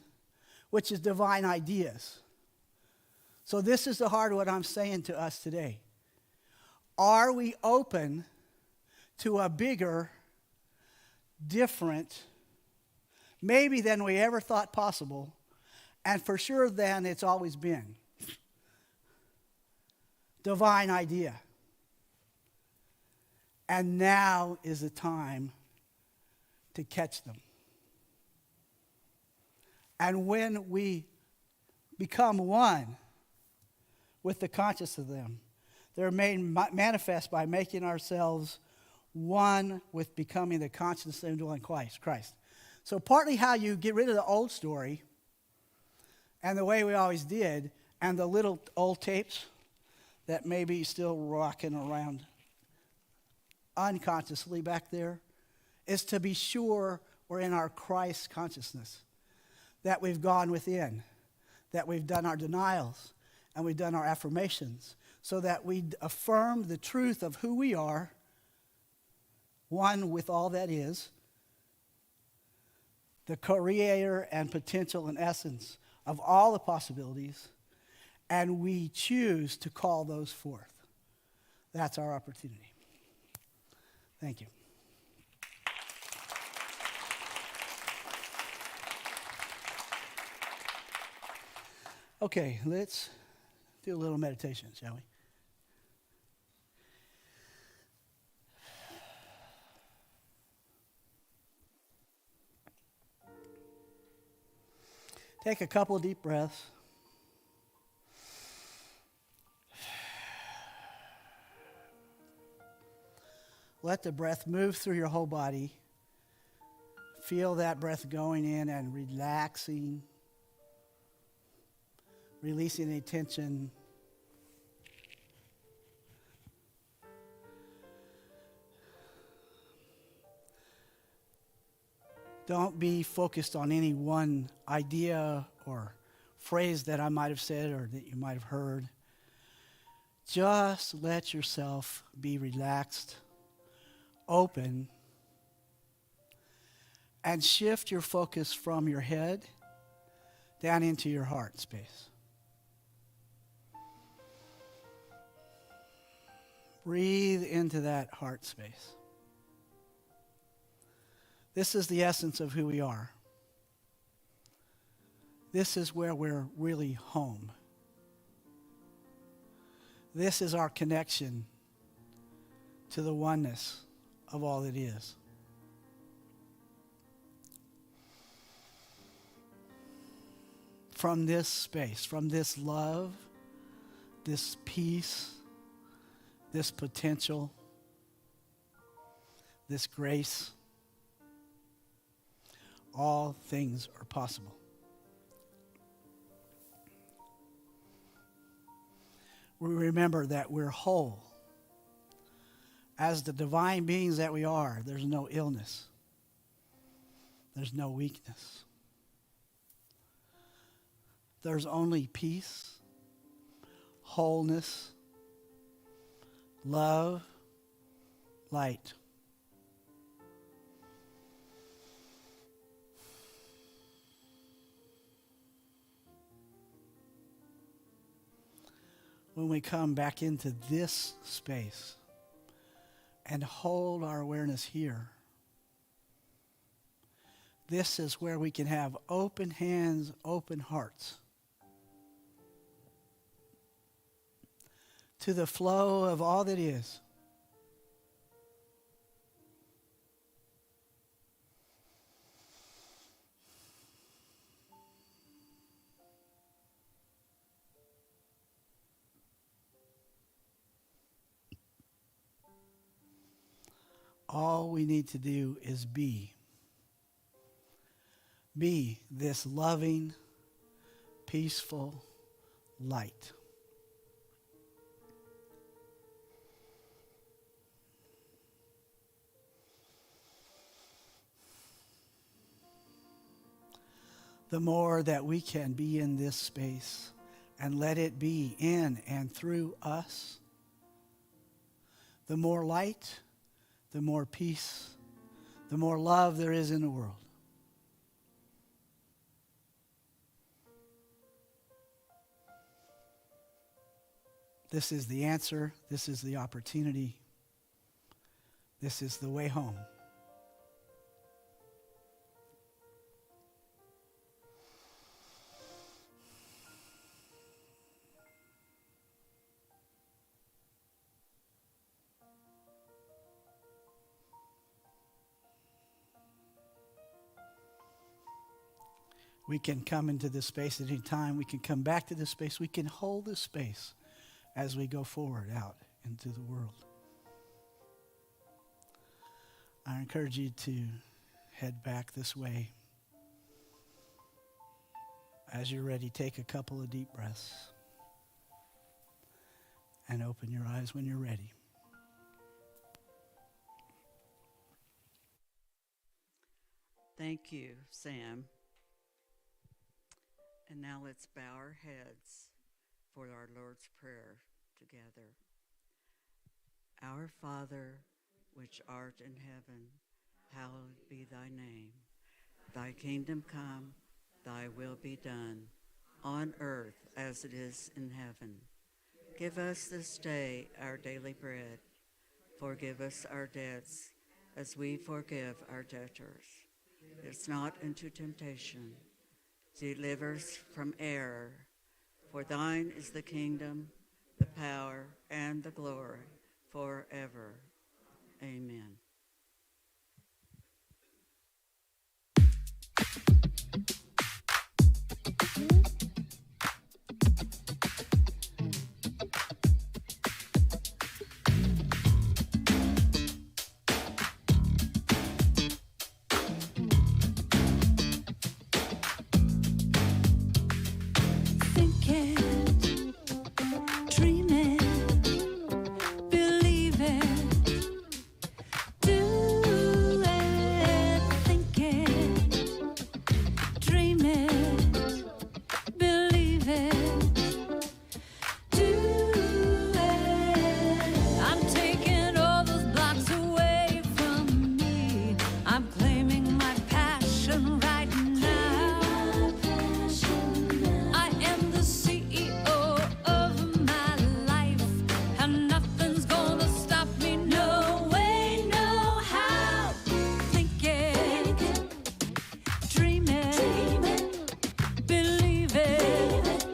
which is divine ideas. So this is the heart of what I'm saying to us today. Are we open to a bigger, different, maybe than we ever thought possible, and for sure than it's always been, divine idea? And now is the time to catch them. And when we become one with the conscious of them, they're made manifest by making ourselves one with becoming the consciousness of indwelling Christ. So partly how you get rid of the old story and the way we always did and the little old tapes that may be still rocking around unconsciously back there is to be sure we're in our Christ consciousness, that we've gone within, that we've done our denials and we've done our affirmations, so that we affirm the truth of who we are, one with all that is, the creator and potential and essence of all the possibilities, and we choose to call those forth. That's our opportunity. Thank you. Okay, let's do a little meditation, shall we? Take a couple of deep breaths. Let the breath move through your whole body. Feel that breath going in and relaxing, releasing any tension. Don't be focused on any one idea or phrase that I might have said or that you might have heard. Just let yourself be relaxed, open, and shift your focus from your head down into your heart space. Breathe into that heart space. This is the essence of who we are. This is where we're really home. This is our connection to the oneness of all that is. From this space, from this love, this peace, this potential, this grace, all things are possible. We remember that we're whole. As the divine beings that we are, there's no illness. There's no weakness. There's only peace, wholeness, love, light. When we come back into this space and hold our awareness here, this is where we can have open hands, open hearts to the flow of all that is. All we need to do is be. Be this loving, peaceful light. The more that we can be in this space and let it be in and through us, the more light, the more peace, the more love there is in the world. This is the answer. This is the opportunity. This is the way home. We can come into this space at any time. We can come back to this space. We can hold this space as we go forward out into the world. I encourage you to head back this way. As you're ready, take a couple of deep breaths and open your eyes when you're ready. Thank you, Sam. And now let's bow our heads for our Lord's Prayer together. Our Father, which art in heaven, hallowed be thy name. Thy kingdom come, thy will be done, on earth as it is in heaven. Give us this day our daily bread. Forgive us our debts as we forgive our debtors. Lead us not into temptation. Deliver us from error. For thine is the kingdom, the power, and the glory forever. Amen. Think it, dream it, believe it, do it. Think it, dream it, believe it, do it. I'm taking all those blocks away from me. I'm claiming my passion right now. I am the CEO of my life, and nothing's gonna stop me. No way, no how. Think it, dream it, believe it,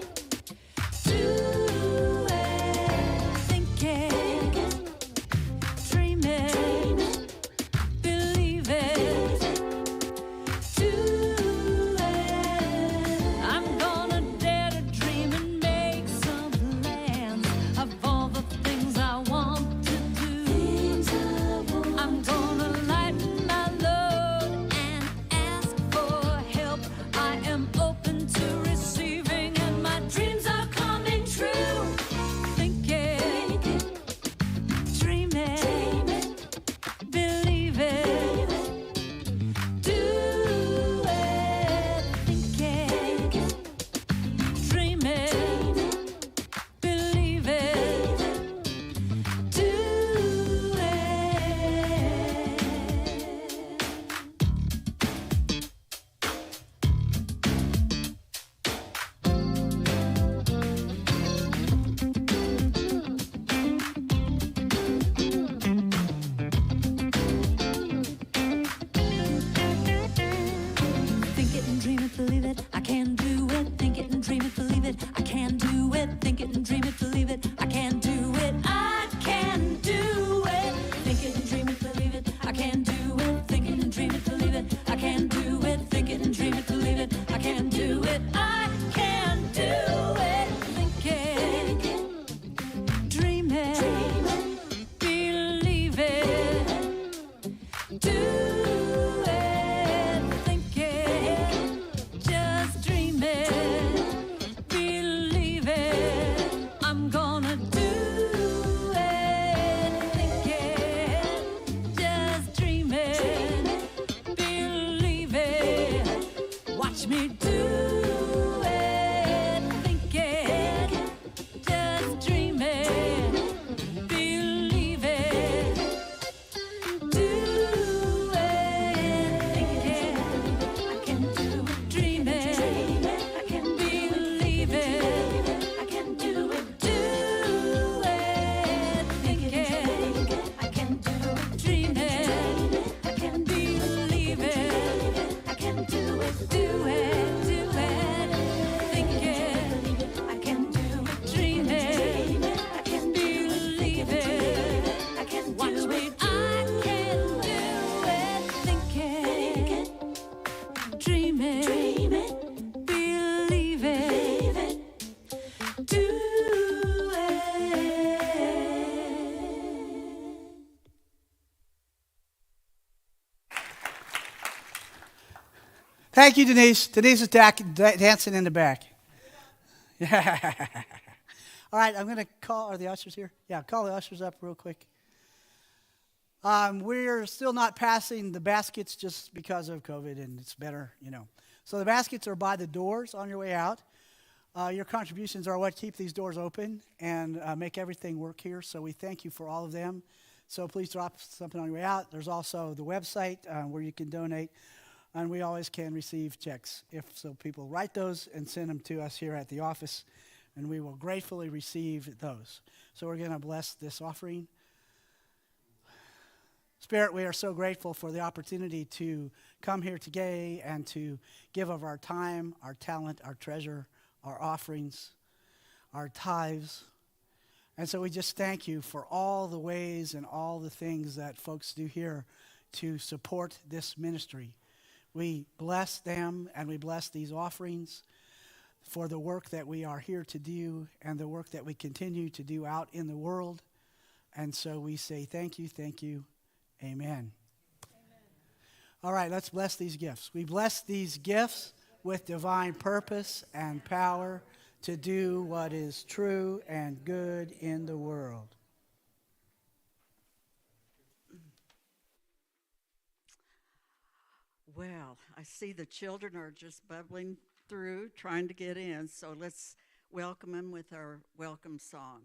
do it. Think it, dream it, believe it, do it. I'm gonna dare to dream and make some plans of all the things I want to do. I'm gonna lighten my load and ask for help. I am open to receiving, and my dreams are coming true. Think it, dream it, believe it, do it. Think it, dream it, believe it, do it. Think it and dream it, believe it, I can do it. Think it and dream it, believe it, I can do it. Think it and dream it, believe it, I can do it. I can do it. Think it and dream it, believe it, I can do it. Think it and dream it, believe it, I can do it. Think it and dream it, believe it, I can do it. I can do it. Think it, dream it, believe it, do it. Think it, just dream it, believe it. I'm gonna do it. Think it, just dream it, believe it. Watch me do it. Think it, just dream it, believe it, do it. Think it, I can do it. Dream it, I can believe it, I can do it. Do it. Think it, I can do it. Dream it, I can believe it, I can do it. Do it, do it. Think it, I can do it. Dream it, I can believe it, I can watch me. I can do it. Think it, dream it, believe it, do it. Thank you, Denise. Denise is dancing in the back. Yeah. All right, I'm going to call, are the ushers here? Yeah, call the ushers up real quick. We're still not passing the baskets just because of COVID, and it's better, So the baskets are by the doors on your way out. Your contributions are what keep these doors open and make everything work here. So we thank you for all of them. So please drop something on your way out. There's also the website where you can donate. And we always can receive checks. So people write those and send them to us here at the office, and we will gratefully receive those. So we're going to bless this offering. Spirit, we are so grateful for the opportunity to come here today and to give of our time, our talent, our treasure, our offerings, our tithes. And so we just thank you for all the ways and all the things that folks do here to support this ministry. We bless them and we bless these offerings for the work that we are here to do and the work that we continue to do out in the world. And so we say thank you, amen. Amen. All right, let's bless these gifts. We bless these gifts with divine purpose and power to do what is true and good in the world. Well, I see the children are just bubbling through, trying to get in, so let's welcome them with our welcome song.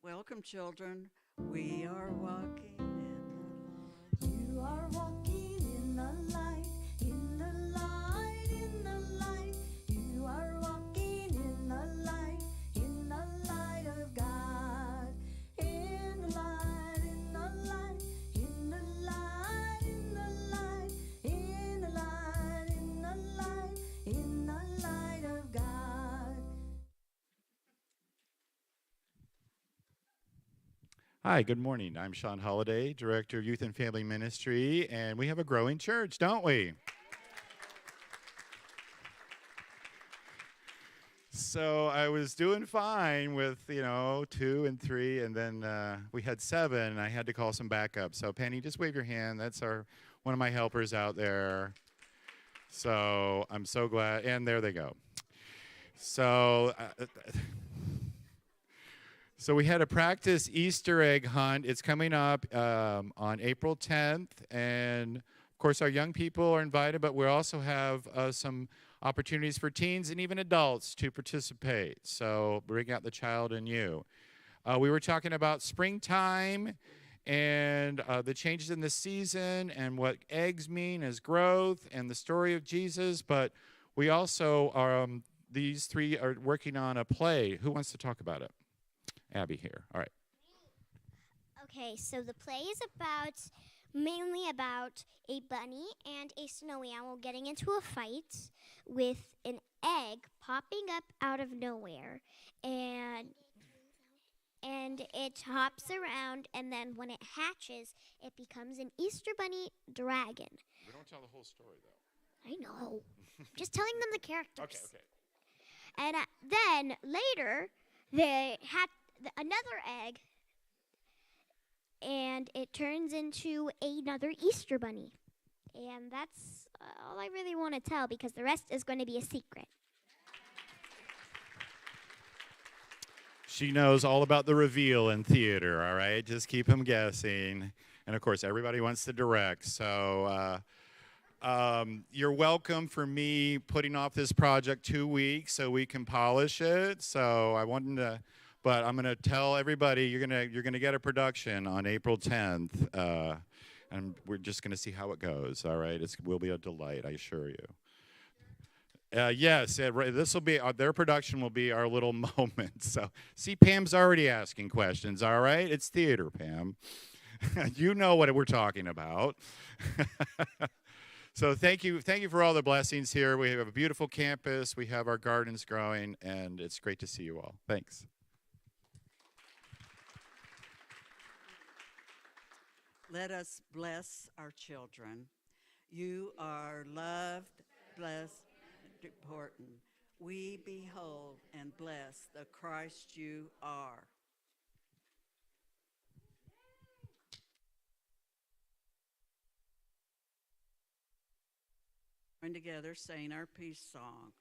Welcome, children. We are walking in the light. You are walking in the light, in the light, in the light. You are walking in the light of God. In the light, in the light, in the light, in the light, in the light, in the light, in the light of God. Hi, good morning. I'm Sean Holliday, Director of Youth and Family Ministry, and we have a growing church, don't we? So I was doing fine with, 2 and 3, and then we had 7, and I had to call some backup. So Penny, just wave your hand. That's one of my helpers out there. So I'm so glad, and there they go. So we had a practice Easter egg hunt. It's coming up on April 10th, and of course our young people are invited, but we also have some opportunities for teens and even adults to participate. So bring out the child in you. We were talking about springtime and the changes in the season and what eggs mean as growth and the story of Jesus, but we also are, these 3 are working on a play. Who wants to talk about it? Abby here. All right. Okay, so the play is mainly about a bunny and a snowy owl getting into a fight with an egg popping up out of nowhere, and it hops around, and then when it hatches, it becomes an Easter bunny dragon. We don't tell the whole story, though. I know. Just telling them the characters. Okay. And then later, they hatch another egg, and it turns into another Easter bunny. And that's all I really want to tell, because the rest is going to be a secret. She knows all about the reveal in theater, all right? Just keep them guessing. And, of course, everybody wants to direct. So you're welcome for me putting off this project 2 weeks so we can polish it. So I wanted to... But I'm going to tell everybody you're going to get a production on April 10th, and we're just going to see how it goes. All right, it will be a delight, I assure you. Yes, this will be their production will be our little moment. So, see, Pam's already asking questions. All right, it's theater, Pam. You know what we're talking about. So thank you for all the blessings here. We have a beautiful campus. We have our gardens growing, and it's great to see you all. Thanks. Let us bless our children. You are loved, blessed, important. We behold and bless the Christ you are. Join together, saying our peace song.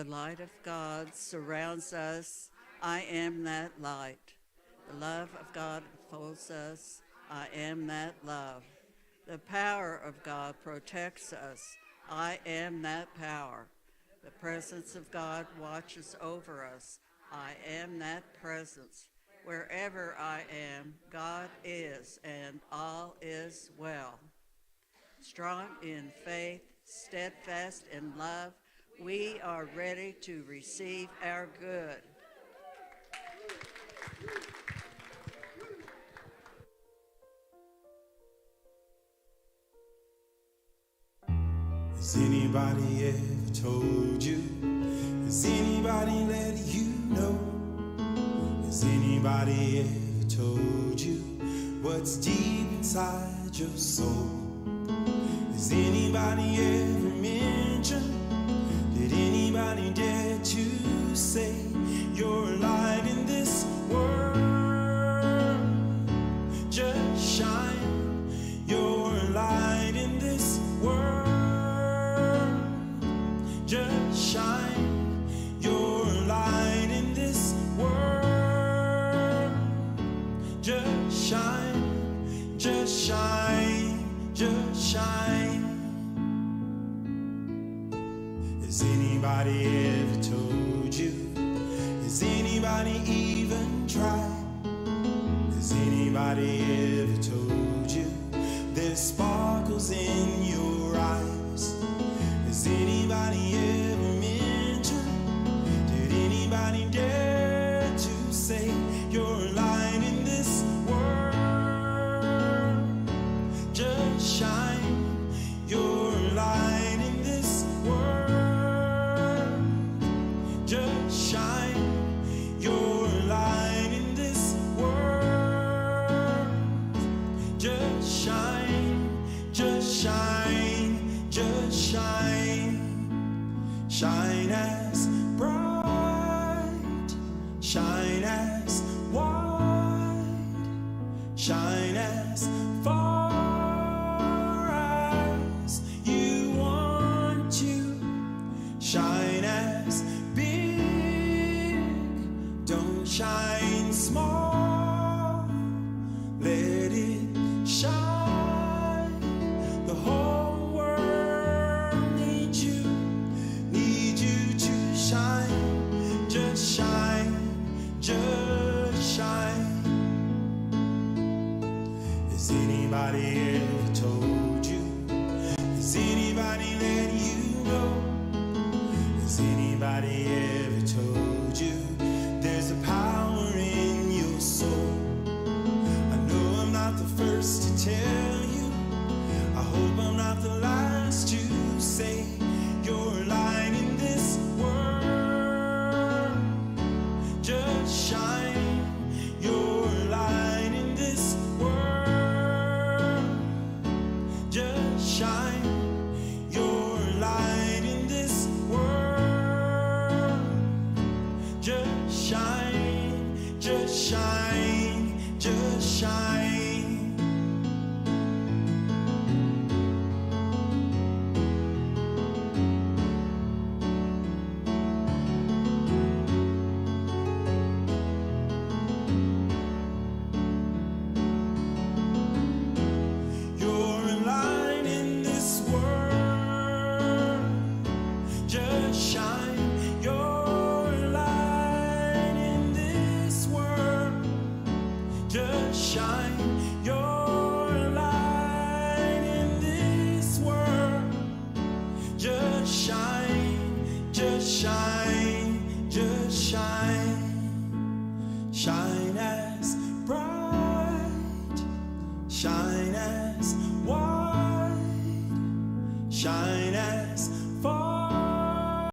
The light of God surrounds us. I am that light. The love of God enfolds us. I am that love. The power of God protects us. I am that power. The presence of God watches over us. I am that presence. Wherever I am, God is, and all is well. Strong in faith, steadfast in love, we are ready to receive our good. Has anybody ever told you? Has anybody let you know? Has anybody ever told you what's deep inside your soul? Has anybody ever mentioned? Did anybody dare to say you're a light in this world? Just shine. You're a light in this world. Just shine. You're a light in this world. Just shine. Just shine. Just shine. Has anybody ever told you? Has anybody even tried? Has anybody ever told you there's sparkles in your eyes? Has anybody ever mentioned? Did anybody dare to say you're a light in this world? Just shine. You're a light in this world. Just shine. You're a light in this world. Just shine. Just shine. Just shine. Shine as bright. Shine as wide. Shine as far as you want to. Shine as big. Don't shine small. Let it shine. The whole world needs you. Need you to shine. Just shine. Just shine. Has anybody ever told you? Has anybody let you know? Has anybody ever told you there's a power in your soul? I know I'm not the first to tell you. I hope I'm not the last to say you're a light in this world. Just shine. You're a light in this world. Just shine. You're a light in this world. Just shine. Just shine. Just shine. You're a light in this world. Just shine. You're a light in this world. Just shine. You're a light in this world. Just shine. Just shine. Just shine. Shine as bright. Shine as wide. Shine as